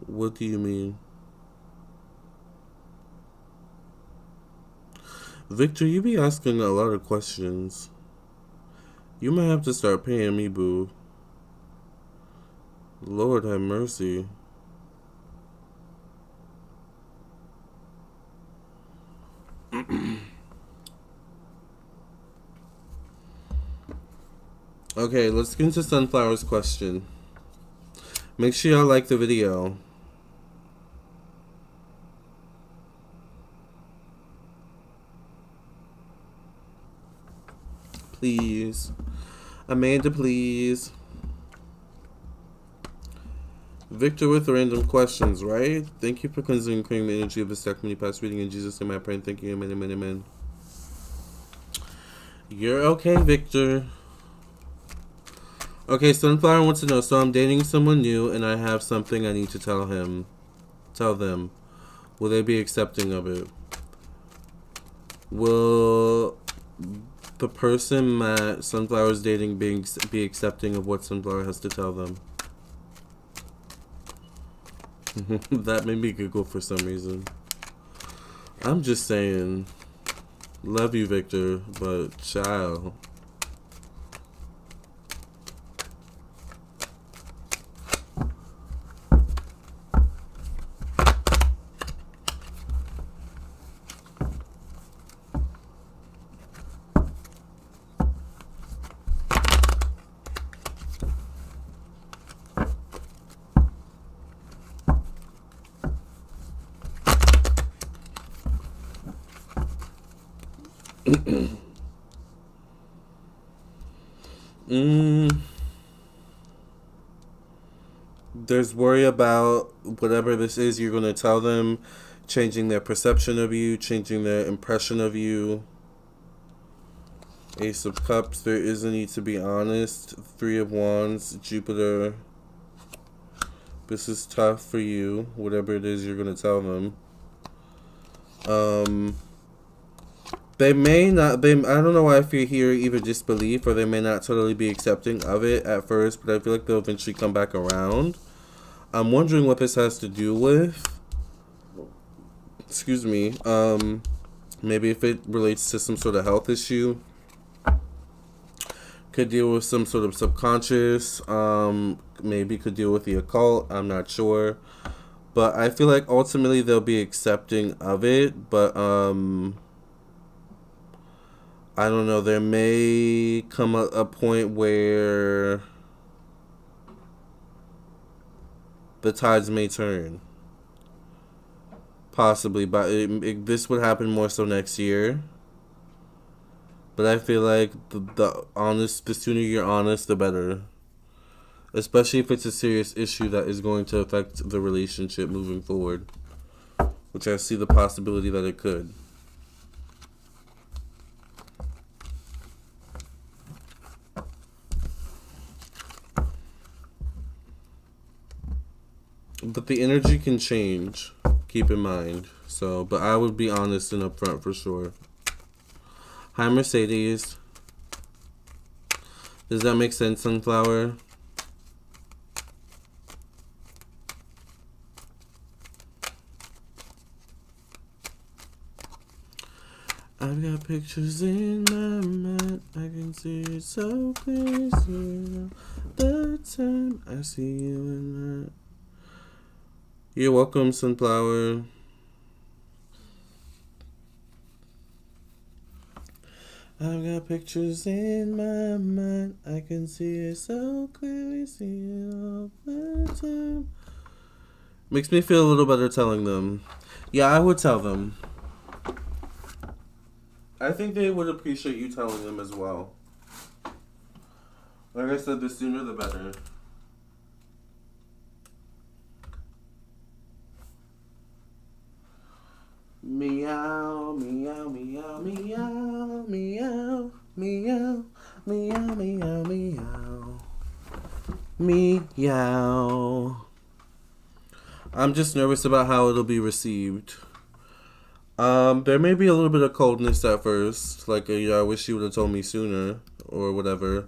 What do you mean? Victor, you be asking a lot of questions. You might have to start paying me, boo. Lord have mercy. Okay, let's get into Sunflower's question. Make sure y'all like the video. Please. Amanda, please. Victor with random questions, right? Thank you for cleansing and clearing the energy of this deck. Many past reading in Jesus' name I pray and thank you. Amen, amen, amen. You're okay, Victor. Okay, Sunflower wants to know, so I'm dating someone new and I have something I need to tell them. Will they be accepting of it? Will the person that Sunflower is dating be accepting of what Sunflower has to tell them? That made me giggle for some reason. I'm just saying. Love you, Victor, but child. Mm, there's worry about whatever this is you're going to tell them, changing their perception of you, changing their impression of you. Ace of Cups, there is a need to be honest. Three of Wands, Jupiter. This is tough for you, whatever it is you're going to tell them. They may not, I don't know why I feel here either disbelief or they may not totally be accepting of it at first, but I feel like they'll eventually come back around. I'm wondering what this has to do with. Excuse me. Maybe if it relates to some sort of health issue. Could deal with some sort of subconscious. Maybe could deal with the occult. I'm not sure. But I feel like ultimately they'll be accepting of it. But I don't know. There may come a point where the tides may turn. Possibly. But this would happen more so next year. But I feel like the sooner you're honest, the better. Especially if it's a serious issue that is going to affect the relationship moving forward. Which I see the possibility that it could. But the energy can change. Keep in mind. So, but I would be honest and upfront for sure. Hi, Mercedes. Does that make sense, Sunflower? I've got pictures in my mind. I can see it so clear. See the time I see you in that. You're welcome, Sunflower. I've got pictures in my mind. I can see it so clearly. See it all the time. Makes me feel a little better telling them. Yeah, I would tell them. I think they would appreciate you telling them as well. Like I said, the sooner the better. Meow, meow, meow, meow, meow, meow, meow, meow, meow. Meow. I'm just nervous about how it'll be received. There may be a little bit of coldness at first, like I wish you would have told me sooner, or whatever.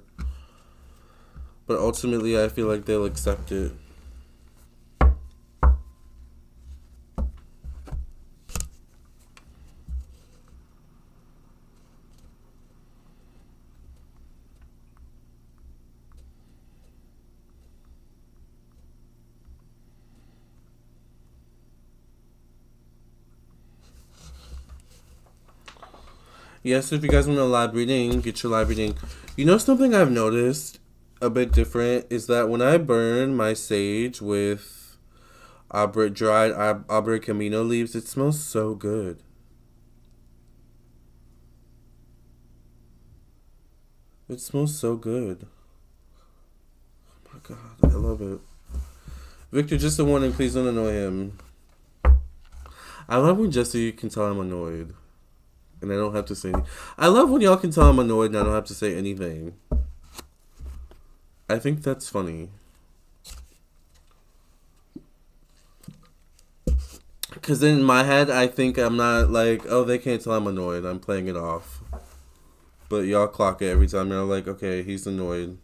But ultimately, I feel like they'll accept it. Yes, if you guys want a live reading, get your live reading. You know something I've noticed a bit different is that when I burn my sage with dried Aubrey Camino leaves, it smells so good. It smells so good. Oh my god, I love it. Victor, just a warning, please don't annoy him. I love when Jesse can tell I'm annoyed. And I don't have to say anything. I love when y'all can tell I'm annoyed and I don't have to say anything. I think that's funny. Because in my head, I think I'm not like, oh, they can't tell I'm annoyed. I'm playing it off. But y'all clock it every time. You're like, okay, he's annoyed.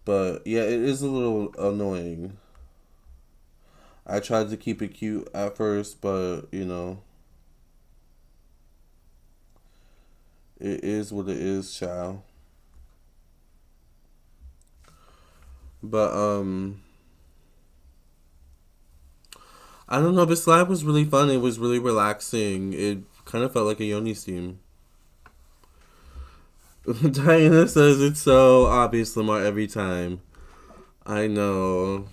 But yeah, it is a little annoying. I tried to keep it cute at first, but, you know. It is what it is, child. But, I don't know, this live was really fun. It was really relaxing. It kind of felt like a Yoni steam. Diana says it's so obvious, Lamarr, every time. I know.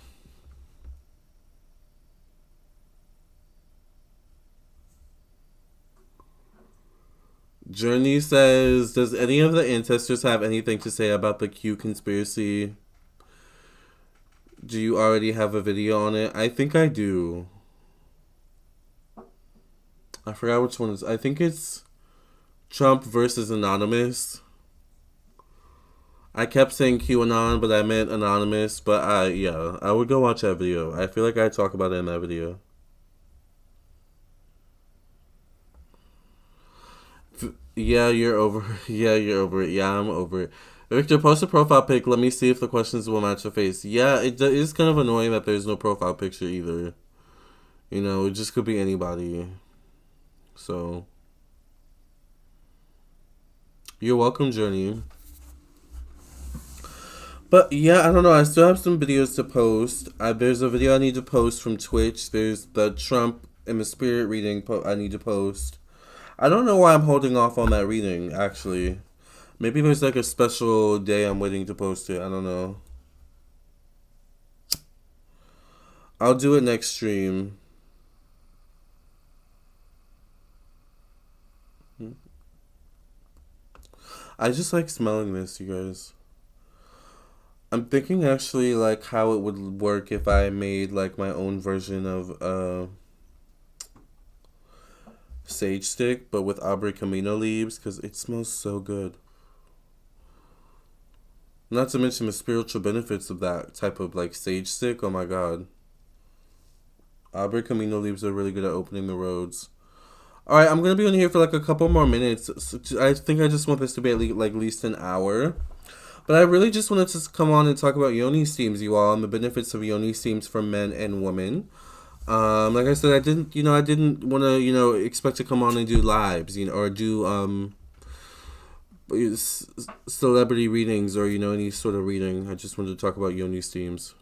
Journey says, does any of the ancestors have anything to say about the Q conspiracy? Do you already have a video on it? I think I do. I forgot which one it is. I think it's Trump versus Anonymous. I kept saying QAnon, but I meant Anonymous. But I would go watch that video. I feel like I talk about it in that video. Yeah, you're over. Yeah, you're over it. Yeah, I'm over it. Victor, post a profile pic. Let me see if the questions will match your face. Yeah, it is kind of annoying that there's no profile picture either. You know, it just could be anybody. So, you're welcome, Journey. But yeah, I don't know. I still have some videos to post. There's a video I need to post from Twitch. There's the Trump and the Spirit reading I need to post. I don't know why I'm holding off on that reading, actually. Maybe there's like a special day I'm waiting to post it. I don't know. I'll do it next stream. I just like smelling this, you guys. I'm thinking actually like how it would work if I made like my own version of sage stick, but with Aubrey Camino leaves, because it smells so good. Not to mention the spiritual benefits of that type of like sage stick. Oh my god. Aubrey Camino leaves are really good at opening the roads. Alright, I'm going to be on here for like a couple more minutes. So I think I just want this to be at least an hour. But I really just wanted to come on and talk about Yoni steams, you all, and the benefits of Yoni steams for men and women. Like I said, I didn't want to, expect to come on and do lives, or do celebrity readings or any sort of reading. I just wanted to talk about Yoni steams.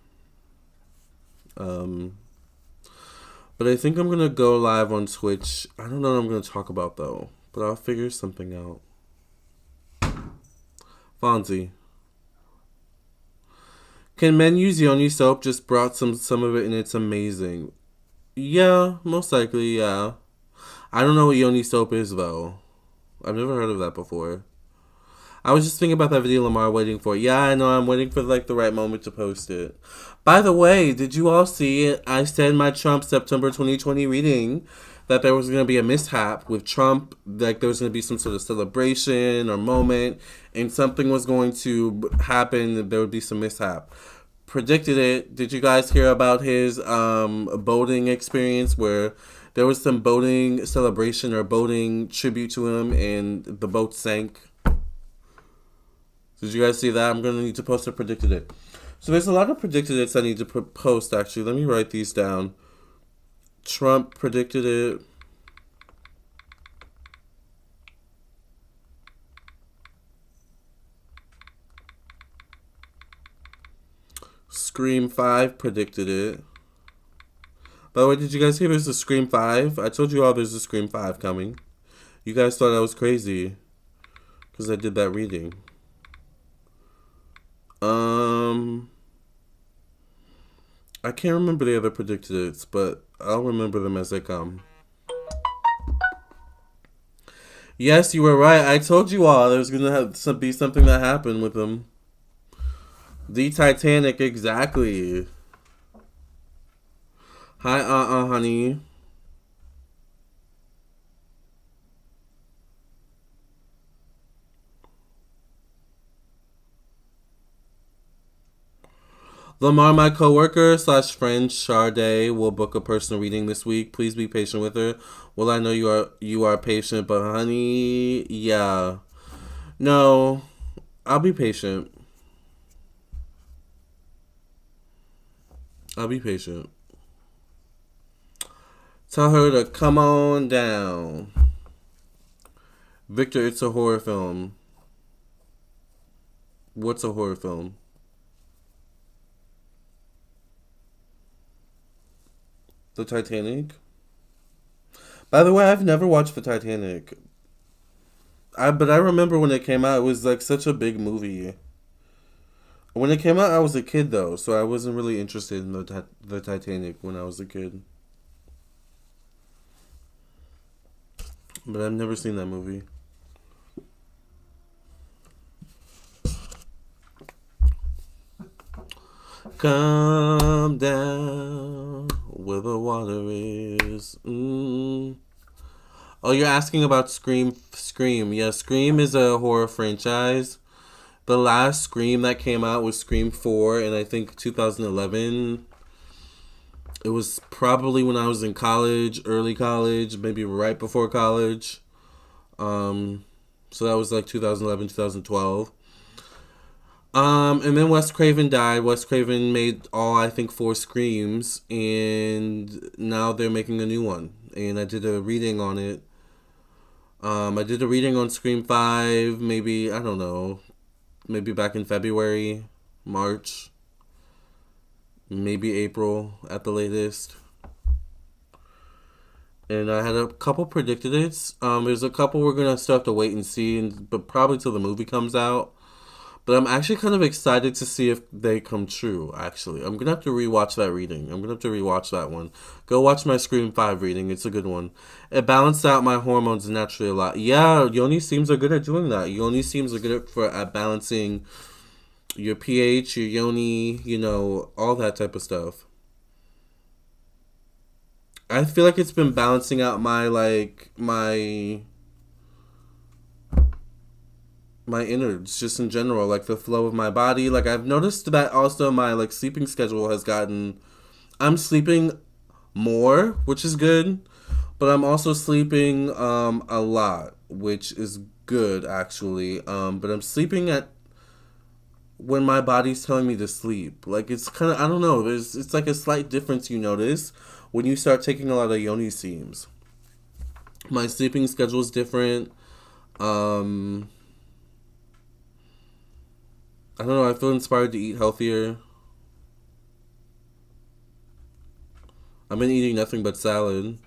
But I think I'm gonna go live on Twitch. I don't know what I'm gonna talk about though, but I'll figure something out. Fonzie. Can men use Yoni soap? Just brought some of it and it's amazing. Yeah, most likely, yeah. I don't know what Yoni soap is though. I've never heard of that before. I was just thinking about that video Lamarr waiting for. Yeah, I know. I'm waiting for like the right moment to post it. By the way, did you all see it? I said in my Trump September 2020 reading that there was going to be a mishap with Trump. Like there was going to be some sort of celebration or moment, and something was going to happen. There would be some mishap. Predicted it. Did you guys hear about his boating experience where there was some boating celebration or boating tribute to him, and the boat sank? Did you guys see that? I'm going to need to post a predicted it. So there's a lot of predicted it's I need to post, actually. Let me write these down. Trump predicted it. Scream 5 predicted it. By the way, did you guys hear there's a Scream 5? I told you all there's a Scream 5 coming. You guys thought I was crazy because I did that reading. I can't remember the other predicted it's, but I'll remember them as they come. Yes, you were right. I told you all there was going to be something that happened with them. The Titanic, exactly. Hi, honey. Lamarr, my coworker / friend Sade will book a personal reading this week. Please be patient with her. Well, I know you are patient, but honey, yeah. No, I'll be patient. I'll be patient. Tell her to come on down. Victor, it's a horror film. What's a horror film? The Titanic? By the way, I've never watched The Titanic. But I remember when it came out, it was like such a big movie. When it came out, I was a kid though, so I wasn't really interested in the Titanic when I was a kid. But I've never seen that movie. Come down where the water is. Oh, you're asking about Scream. Scream. Yeah, Scream is a horror franchise. The last Scream that came out was Scream 4 in I think 2011. It was probably when I was in college, early college, maybe right before college. So that was like 2011, 2012. And then Wes Craven died. Wes Craven made all, I think, 4 Screams, and now they're making a new one. And I did a reading on it. I did a reading on Scream 5, maybe, I don't know, maybe back in February, March, maybe April at the latest. And I had a couple predicted it. There's a couple we're going to still have to wait and see, but probably till the movie comes out. But I'm actually kind of excited to see if they come true, actually. I'm going to have to rewatch that reading. I'm going to have to rewatch that one. Go watch my Scream 5 reading. It's a good one. It balanced out my hormones naturally a lot. Yeah, Yoni seems are good at doing that. Yoni seems are good at balancing your pH, your Yoni, all that type of stuff. I feel like it's been balancing out my innards just in general, like the flow of my body. Like I've noticed that also my sleeping schedule has gotten, I'm sleeping more, which is good, but I'm also sleeping a lot, which is good actually. But I'm sleeping at when my body's telling me to sleep. Like it's kind of, I don't know, it's like a slight difference you notice when you start taking a lot of Yoni steams. My sleeping schedule is different. I don't know, I feel inspired to eat healthier. I've been eating nothing but salad.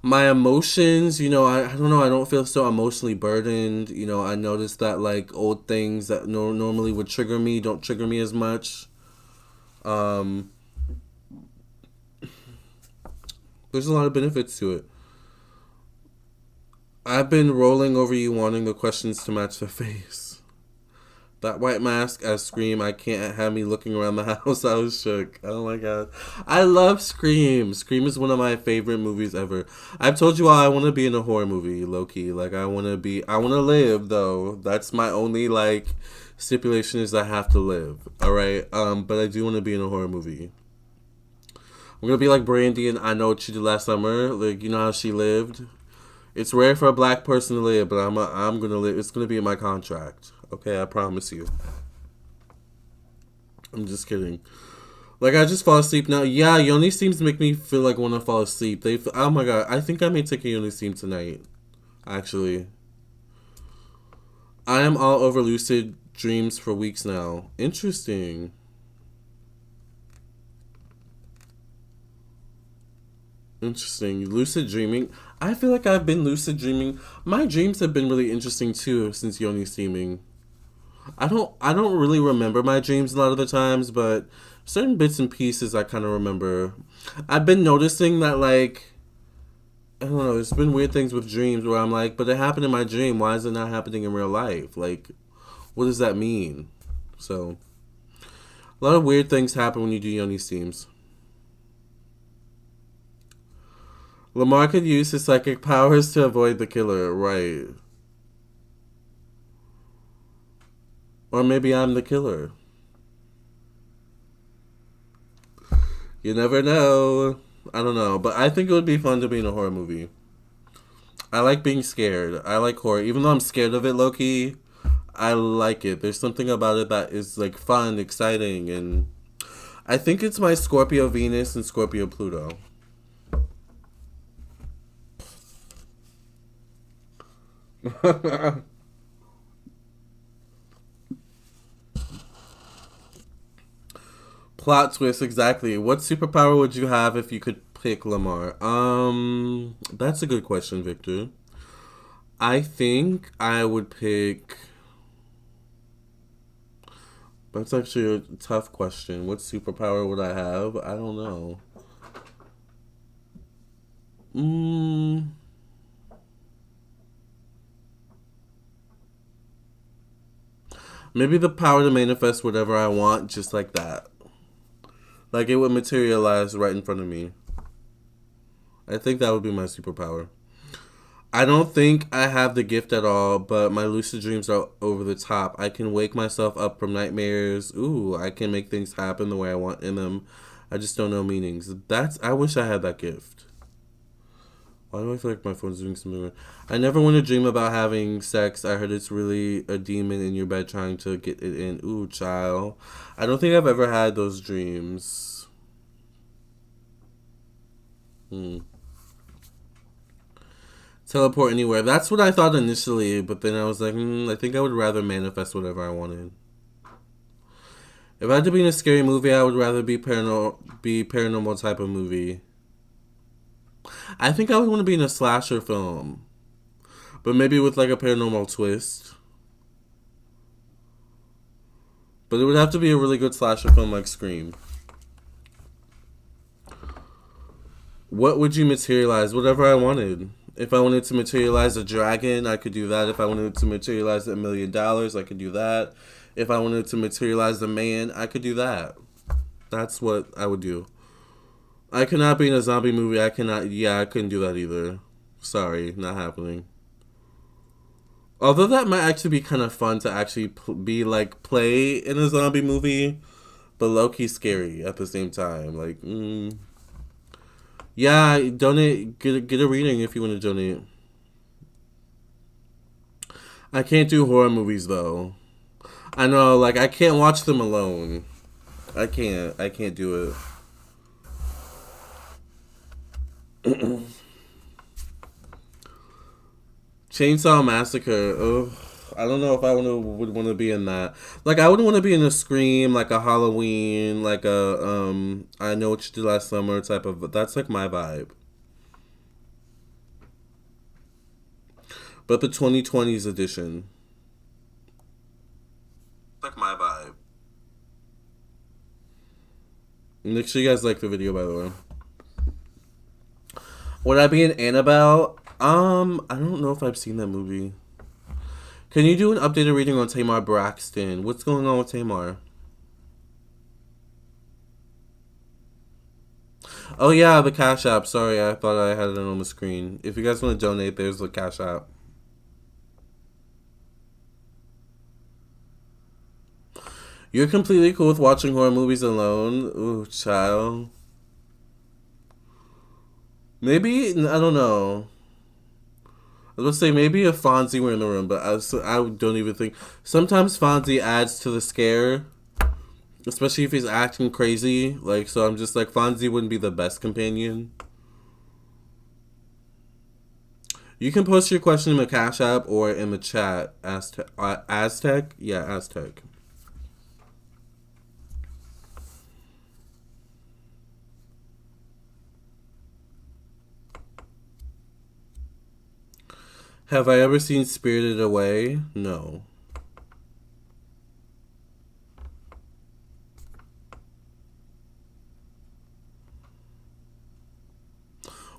My emotions, I don't know, I don't feel so emotionally burdened. I noticed that old things that normally would trigger me don't trigger me as much. There's a lot of benefits to it. I've been rolling over you wanting the questions to match the face. That white mask as Scream, I can't have me looking around the house. I was shook. Oh my god. I love Scream. Scream is one of my favorite movies ever. I've told you all I want to be in a horror movie, low-key. I want to live, though. That's my only, stipulation is I have to live. Alright? But I do want to be in a horror movie. I'm going to be like Brandy and I Know What You Did Last Summer. You know how she lived? It's rare for a black person to live, but I'm going to live. It's going to be in my contract. Okay, I promise you. I'm just kidding. I just fall asleep now. Yeah, Yoni steams make me feel like I want to fall asleep. Oh my god, I think I may take a Yoni steam tonight. Actually. I am all over lucid dreams for weeks now. Interesting. Interesting. Lucid dreaming. I feel like I've been lucid dreaming. My dreams have been really interesting too since Yoni steaming. I don't really remember my dreams a lot of the times, but certain bits and pieces I kind of remember. I've been noticing that I don't know, there's been weird things with dreams where I'm like, but it happened in my dream. Why is it not happening in real life? What does that mean? So, a lot of weird things happen when you do Yoni steams. Lamarr could use his psychic powers to avoid the killer, right? Or maybe I'm the killer. You never know. I don't know. But I think it would be fun to be in a horror movie. I like being scared. I like horror. Even though I'm scared of it low-key, I like it. There's something about it that is fun, exciting, and I think it's my Scorpio Venus and Scorpio Pluto. Plot twist, exactly. What superpower would you have if you could pick, Lamarr? That's a good question, Victor. I think I would pick. That's actually a tough question. What superpower would I have? I don't know. Maybe the power to manifest whatever I want just like that. Like it would materialize right in front of me. I think that would be my superpower. I don't think I have the gift at all, but my lucid dreams are over the top. I can wake myself up from nightmares. Ooh, I can make things happen the way I want in them. I just don't know meanings. I wish I had that gift. Why do I feel like my phone's doing something? I never want to dream about having sex. I heard it's really a demon in your bed trying to get it in. Ooh, child. I don't think I've ever had those dreams. Teleport anywhere. That's what I thought initially, but then I was like, I think I would rather manifest whatever I wanted. If I had to be in a scary movie, I would rather be paranormal type of movie. I think I would want to be in a slasher film, but maybe with like a paranormal twist. But it would have to be a really good slasher film like Scream. What would you materialize? Whatever I wanted. If I wanted to materialize a dragon, I could do that. If I wanted to materialize $1 million, I could do that. If I wanted to materialize a man, I could do that. That's what I would do. I cannot be in a zombie movie. I couldn't do that either. Sorry, not happening. Although that might actually be kind of fun to actually play in a zombie movie, but low-key scary at the same time. Like, yeah, donate, get a reading if you want to donate. I can't do horror movies though. I know, like I can't watch them alone. I can't do it. Chainsaw Massacre. Ugh, I don't know if I would want to be in that. Like I wouldn't want to be in a Scream, like a Halloween, like a I Know What You Did Last Summer type of. That's like my vibe. But the 2020s edition. Like my vibe. Make sure you guys like the video, by the way. Would I be in Annabelle? I don't know if I've seen that movie. Can you do an updated reading on Tamar Braxton? What's going on with Tamar? Oh yeah, the Cash App. Sorry, I thought I had it on the screen. If you guys want to donate, there's the Cash App. You're completely cool with watching horror movies alone? Ooh, child. Maybe, I don't know. I was going to say maybe if Fonzie were in the room, but I don't even think. Sometimes Fonzie adds to the scare, especially if he's acting crazy. Like, so I'm just like, Fonzie wouldn't be the best companion. You can post your question in the Cash App or in the chat. Aztec? Yeah, Aztec. Have I ever seen Spirited Away? No.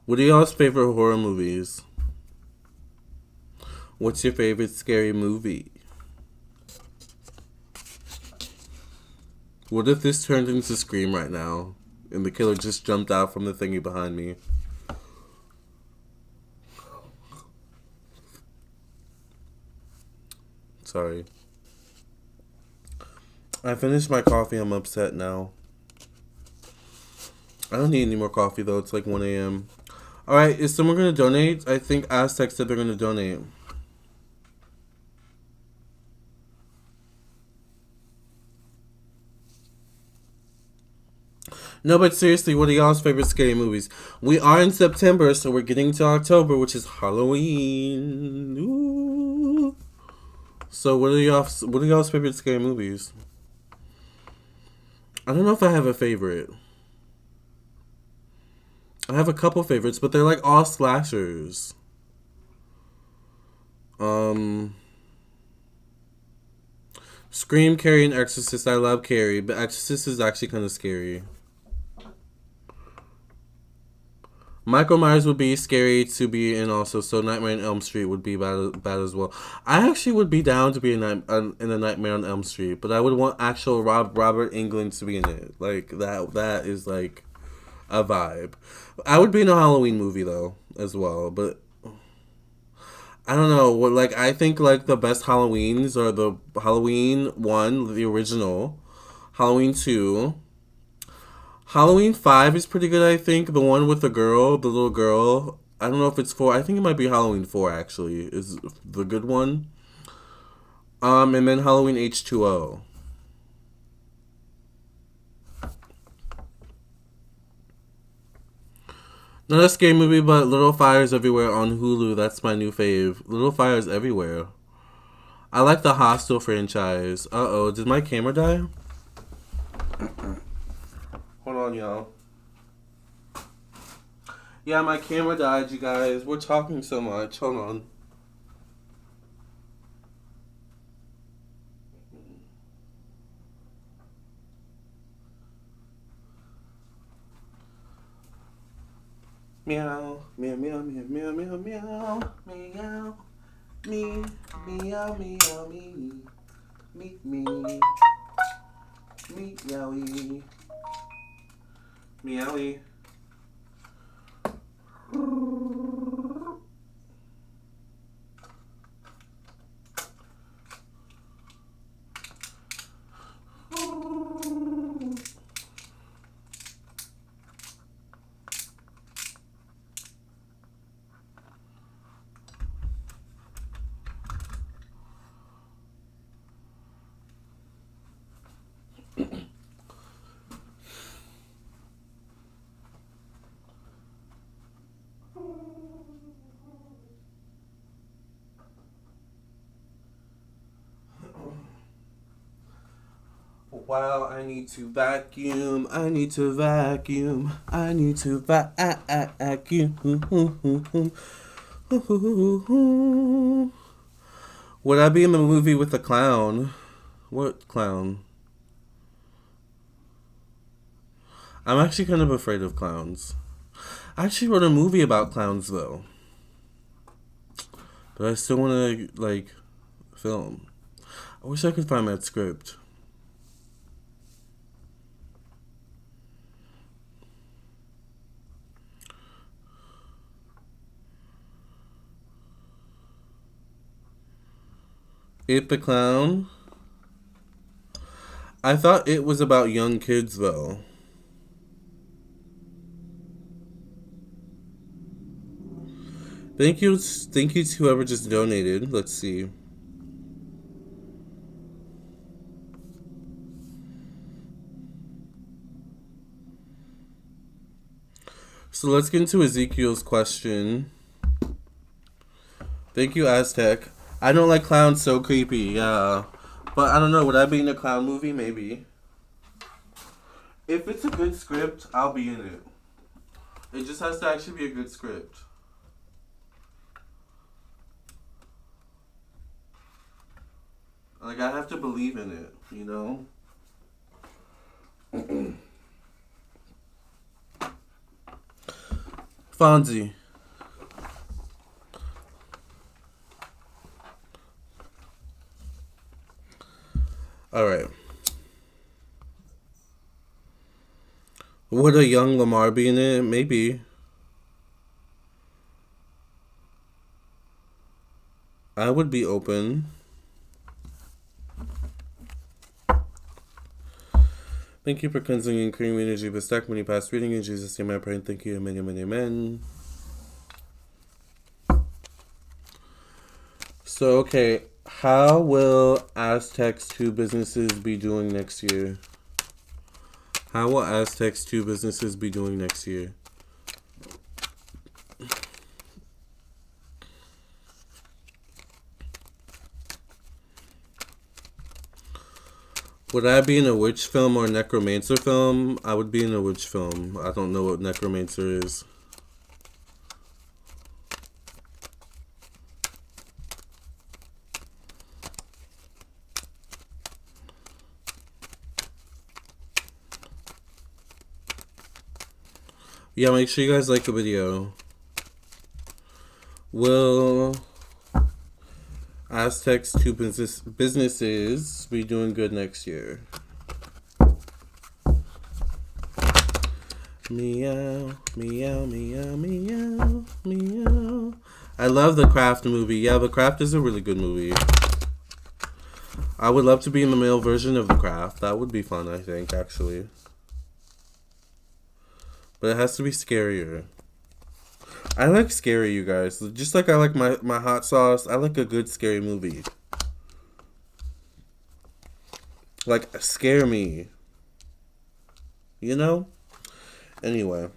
What are y'all's favorite horror movies? What's your favorite scary movie? What if this turned into Scream right now and the killer just jumped out from the thingy behind me? Sorry. I finished my coffee. I'm upset now. I don't need any more coffee though. It's like 1 a.m. Alright, is someone going to donate? I think Aztec said they're going to donate. No, but seriously, what are y'all's favorite scary movies? We are in September, so we're getting to October, which is Halloween. Ooh. So what are y'all's favorite scary movies? I don't know if I have a favorite. I have a couple favorites, but they're like all slashers. Scream, Carrie, and Exorcist. I love Carrie, but Exorcist is actually kind of scary. Michael Myers would be scary to be in also, so Nightmare on Elm Street would be bad as well. I actually would be down to be in a Nightmare on Elm Street, but I would want actual Robert Englund to be in it. Like, that is, like, a vibe. I would be in a Halloween movie, though, as well, but I don't know. What, like, I think, like, the best Halloweens are the Halloween 1, the original, Halloween 2, Halloween 5 is pretty good, I think. The one with the girl, the little girl. I don't know if it's 4. I think it might be Halloween 4, actually, is the good one. And then Halloween H2O. Not a scary movie, but Little Fires Everywhere on Hulu. That's my new fave. Little Fires Everywhere. I like the Hostel franchise. Uh-oh, did my camera die? Hold on, y'all. Yeah, my camera died, you guys. We're talking so much. Hold on. Meow, meow, meow, meow, meow, meow, meow, meow, me, meow, meow, me, meowie, meowie. Wow, I need to vacuum. I need to vacuum. I need to vacuum. Would I be in the movie with a clown? What clown? I'm actually kind of afraid of clowns. I actually wrote a movie about clowns, though. But I still want to, like, film. I wish I could find that script. It the Clown? I thought it was about young kids, though. Thank you to whoever just donated. Let's see. So let's get into Ezekiel's question. Thank you, Aztec. I don't like clowns, so creepy, yeah. But I don't know, would I be in a clown movie? Maybe. If it's a good script, I'll be in it. It just has to actually be a good script. Like, I have to believe in it, you know? Fonzie. Alright. Would a young Lamarr be in it? Maybe. I would be open. Thank you for cleansing and creating energy, but stack many past reading in Jesus' name I pray and thank you. Amen, amen, amen. So, okay. How will Aztec's 2 businesses be doing next year? How will Aztec's 2 businesses be doing next year? Would I be in a witch film or a necromancer film? I would be in a witch film. I don't know what necromancer is. Yeah, make sure you guys like the video. Will Aztec's two businesses be doing good next year? Meow, meow, meow, meow, meow. I love the Craft movie. Yeah, the Craft is a really good movie. I would love to be in the male version of the Craft. That would be fun, I think, actually. But it has to be scarier. I like scary, you guys. Just like I like my hot sauce, I like a good scary movie. Like, scare me. You know? Anyway.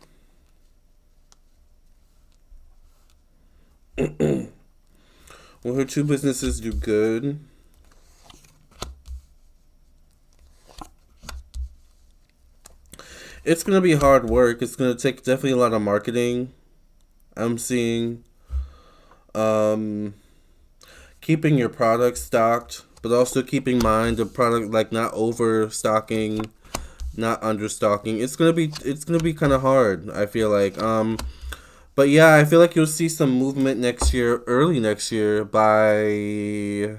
Will her two businesses do good? It's going to be hard work. It's going to take definitely a lot of marketing. I'm seeing keeping your product stocked, but also keeping in mind the product, like, not overstocking, not understocking. It's gonna be kind of hard, I feel like. But yeah, I feel like you'll see some movement next year, early next year, by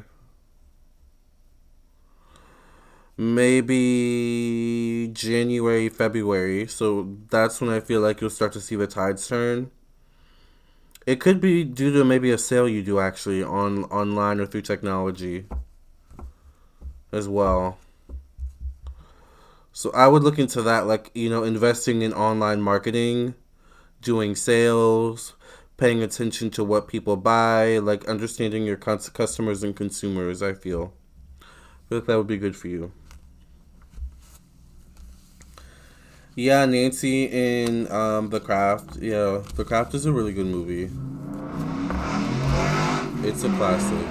maybe January, February. So that's when I feel like you'll start to see the tides turn. It could be due to maybe a sale you do actually online or through technology as well. So I would look into that, like, investing in online marketing, doing sales, paying attention to what people buy, like understanding your customers and consumers, I feel like that would be good for you. Yeah, Nancy in The Craft. Yeah, The Craft is a really good movie. It's a classic.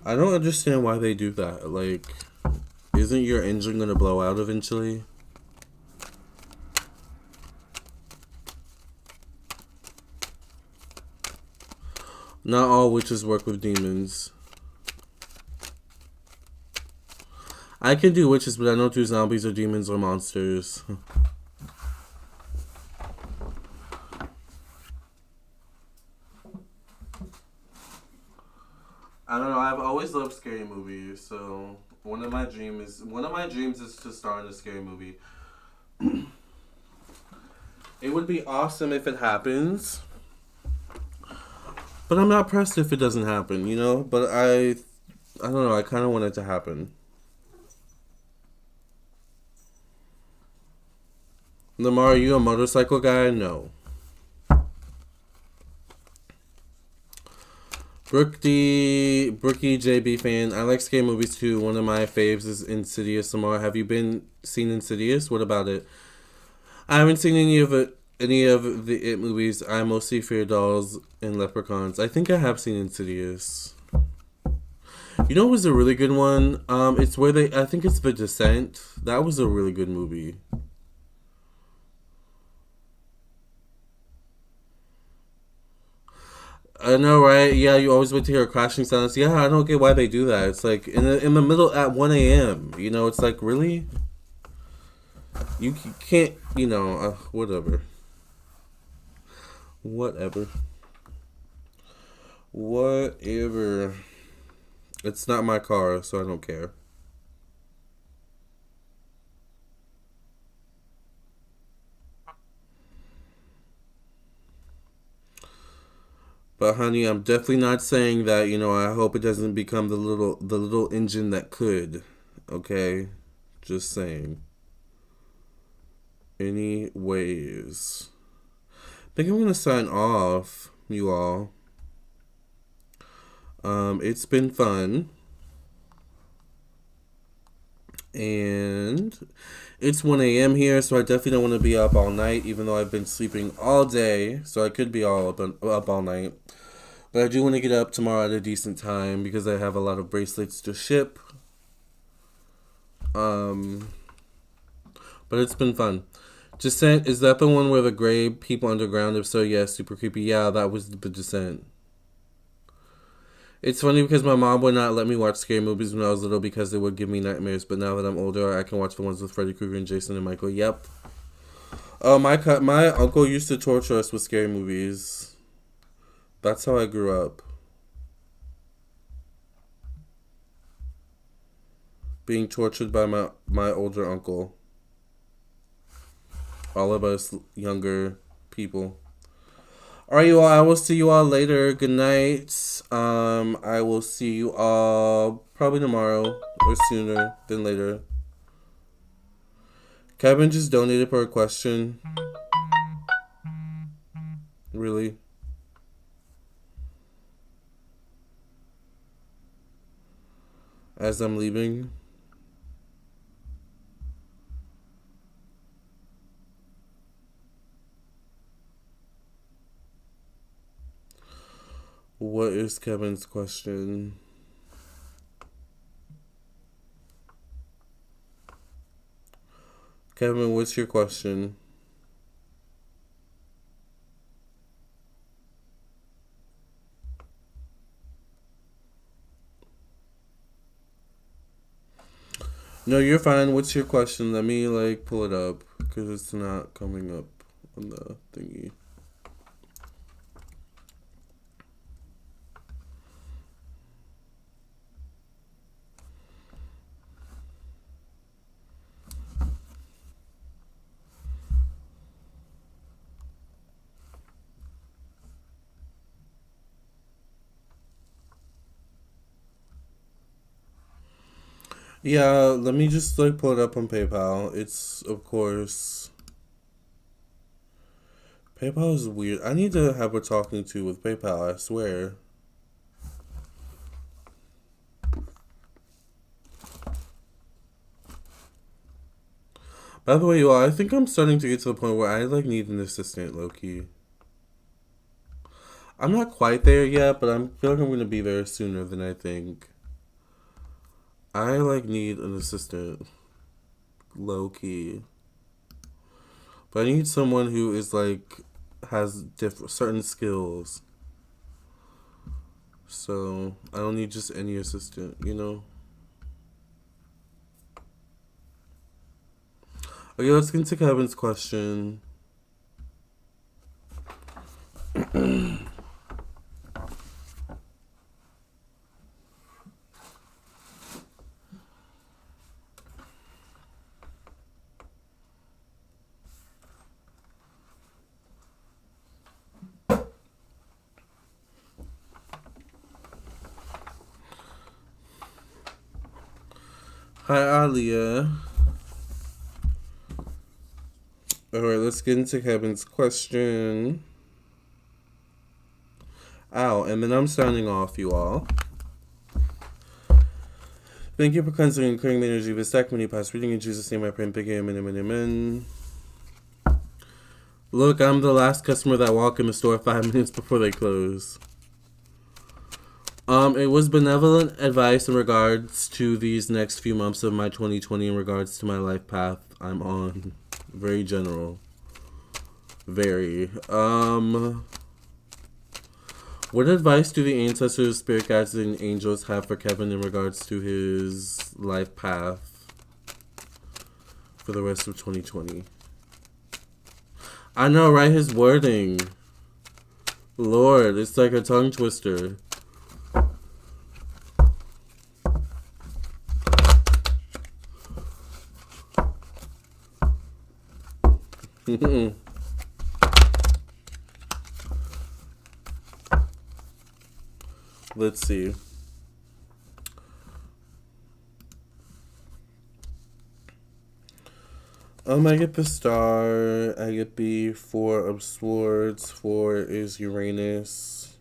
I don't understand why they do that. Like, isn't your engine gonna blow out eventually? Not all witches work with demons. I can do witches, but I don't do zombies or demons or monsters. I don't know. I've always loved scary movies, so one of my dreams is to star in a scary movie. It would be awesome if it happens, but I'm not pressed if it doesn't happen. But I don't know. I kind of want it to happen. Lamarr, are you a motorcycle guy? No. Brookie JB fan. I like scary movies too. One of my faves is Insidious. Lamarr, have you seen Insidious? What about it? I haven't seen any of the It movies. I mostly fear dolls and leprechauns. I think I have seen Insidious. You know, it was a really good one. It's where I think it's The Descent. That was a really good movie. I know, right? Yeah, you always wait to hear a crashing sound. Yeah, I don't get why they do that. It's like in the middle at 1 a.m. It's like, really? You can't, whatever. Whatever. Whatever. It's not my car, so I don't care. But honey, I'm definitely not saying that, I hope it doesn't become the little engine that could. Okay? Just saying. Anyways. I think I'm gonna sign off, you all. It's been fun. And it's 1 a.m. here, so I definitely don't want to be up all night, even though I've been sleeping all day, so I could be up all night. But I do want to get up tomorrow at a decent time because I have a lot of bracelets to ship. But it's been fun. Descent, is that the one where the gray people underground? If so, yeah, super creepy. Yeah, that was the Descent. It's funny because my mom would not let me watch scary movies when I was little because it would give me nightmares. But now that I'm older, I can watch the ones with Freddy Krueger and Jason and Michael. Yep. Oh, my uncle used to torture us with scary movies. That's how I grew up. Being tortured by my older uncle. All of us younger people. All right, you all. I will see you all later. Good night. I will see you all probably tomorrow or sooner than later. Kevin just donated for a question. Really? As I'm leaving. What is Kevin's question? Kevin, what's your question? No, you're fine. What's your question? Let me pull it up because it's not coming up on the thingy. Yeah, let me just pull it up on PayPal. It's of course PayPal is weird. I need to have a talking to with PayPal, I swear. By the way, you all, I think I'm starting to get to the point where I need an assistant, low key. I'm not quite there yet, but I feel like I'm gonna be there sooner than I think. I need an assistant, low key. But I need someone who is has certain skills. So I don't need just any assistant, you know. Okay, let's get into Kevin's question. Hi, Alia. Alright, let's get into Kevin's question. Ow, and then I'm signing off, you all. Thank you for considering and clearing the energy of this deck. Many past reading in Jesus' name I pray and thank you. Amen, amen, amen. Look, I'm the last customer that walked in the store 5 minutes before they close. It was benevolent advice in regards to these next few months of my 2020 in regards to my life path I'm on. Very general. Very. What advice do the ancestors, spirit guides, and angels have for Kevin in regards to his life path for the rest of 2020? I know, right? His wording. Lord, it's like a tongue twister. Let's see. I get the star. I get the Four of Swords. 4 is Uranus.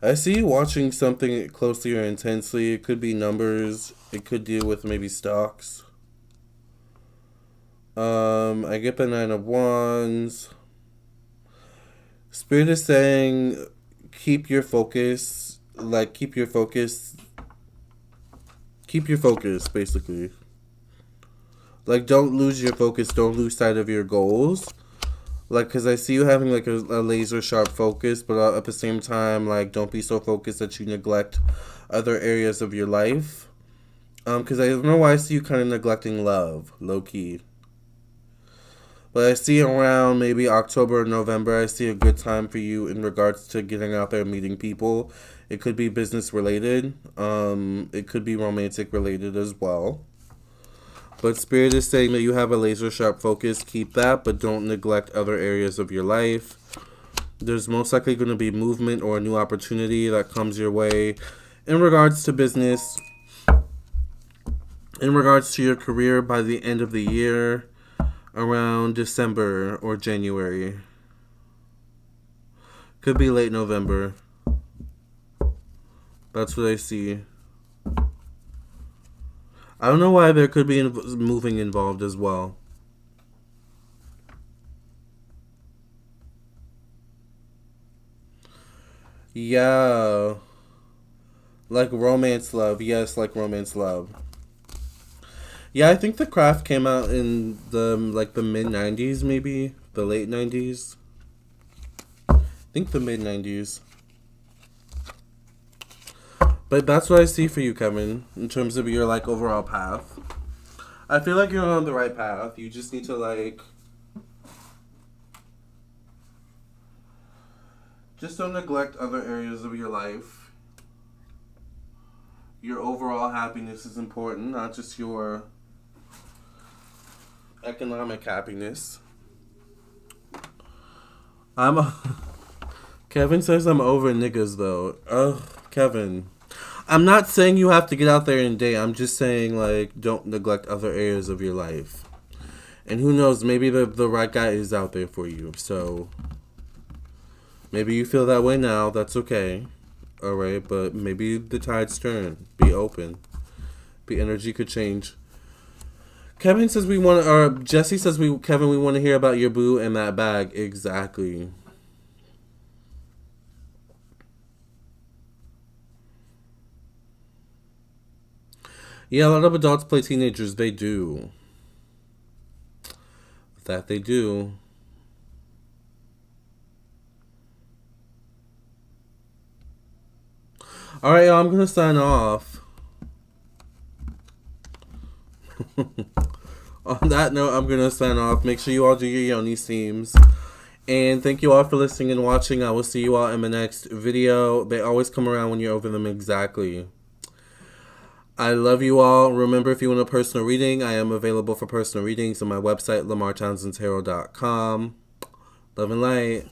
I see you watching something closely or intensely. It could be numbers. It could deal with maybe stocks. I get the 9 of Wands. Spirit is saying, keep your focus. Keep your focus. Keep your focus, basically. Don't lose your focus. Don't lose sight of your goals. Because I see you having, a laser sharp focus, but at the same time, don't be so focused that you neglect other areas of your life. Because I don't know why I see you kind of neglecting love, low key. But I see around maybe October or November, I see a good time for you in regards to getting out there and meeting people. It could be business related. It could be romantic related as well. But Spirit is saying that you have a laser sharp focus. Keep that, but don't neglect other areas of your life. There's most likely going to be movement or a new opportunity that comes your way in regards to business, in regards to your career by the end of the year, around December or January. Could be late November. That's what I see. I don't know why there could be moving involved as well. Yeah. Like romance love. Yes, like romance love. Yeah, I think The Craft came out in the mid 90s, maybe the late 90s. I think the mid 90s. But that's what I see for you, Kevin, in terms of your overall path. I feel like you're on the right path. You just need to just don't neglect other areas of your life. Your overall happiness is important, not just your economic happiness. Kevin says I'm over niggas though. Ugh, Kevin. I'm not saying you have to get out there and date. I'm just saying don't neglect other areas of your life. And who knows, maybe the right guy is out there for you. So maybe you feel that way now. That's okay. All right, but maybe the tide's turn. Be open. The energy could change. Kevin says Jesse says Kevin, we want to hear about your boo and that bag. Exactly. Yeah, a lot of adults play teenagers. They do. That they do. All right, y'all, I'm going to sign off. On that note, I'm going to sign off. Make sure you all do your Yoni steams. And thank you all for listening and watching. I will see you all in the next video. They always come around when you're over them exactly. I love you all. Remember, if you want a personal reading, I am available for personal readings on my website, LamarrTownsendTarot.com. Love and light.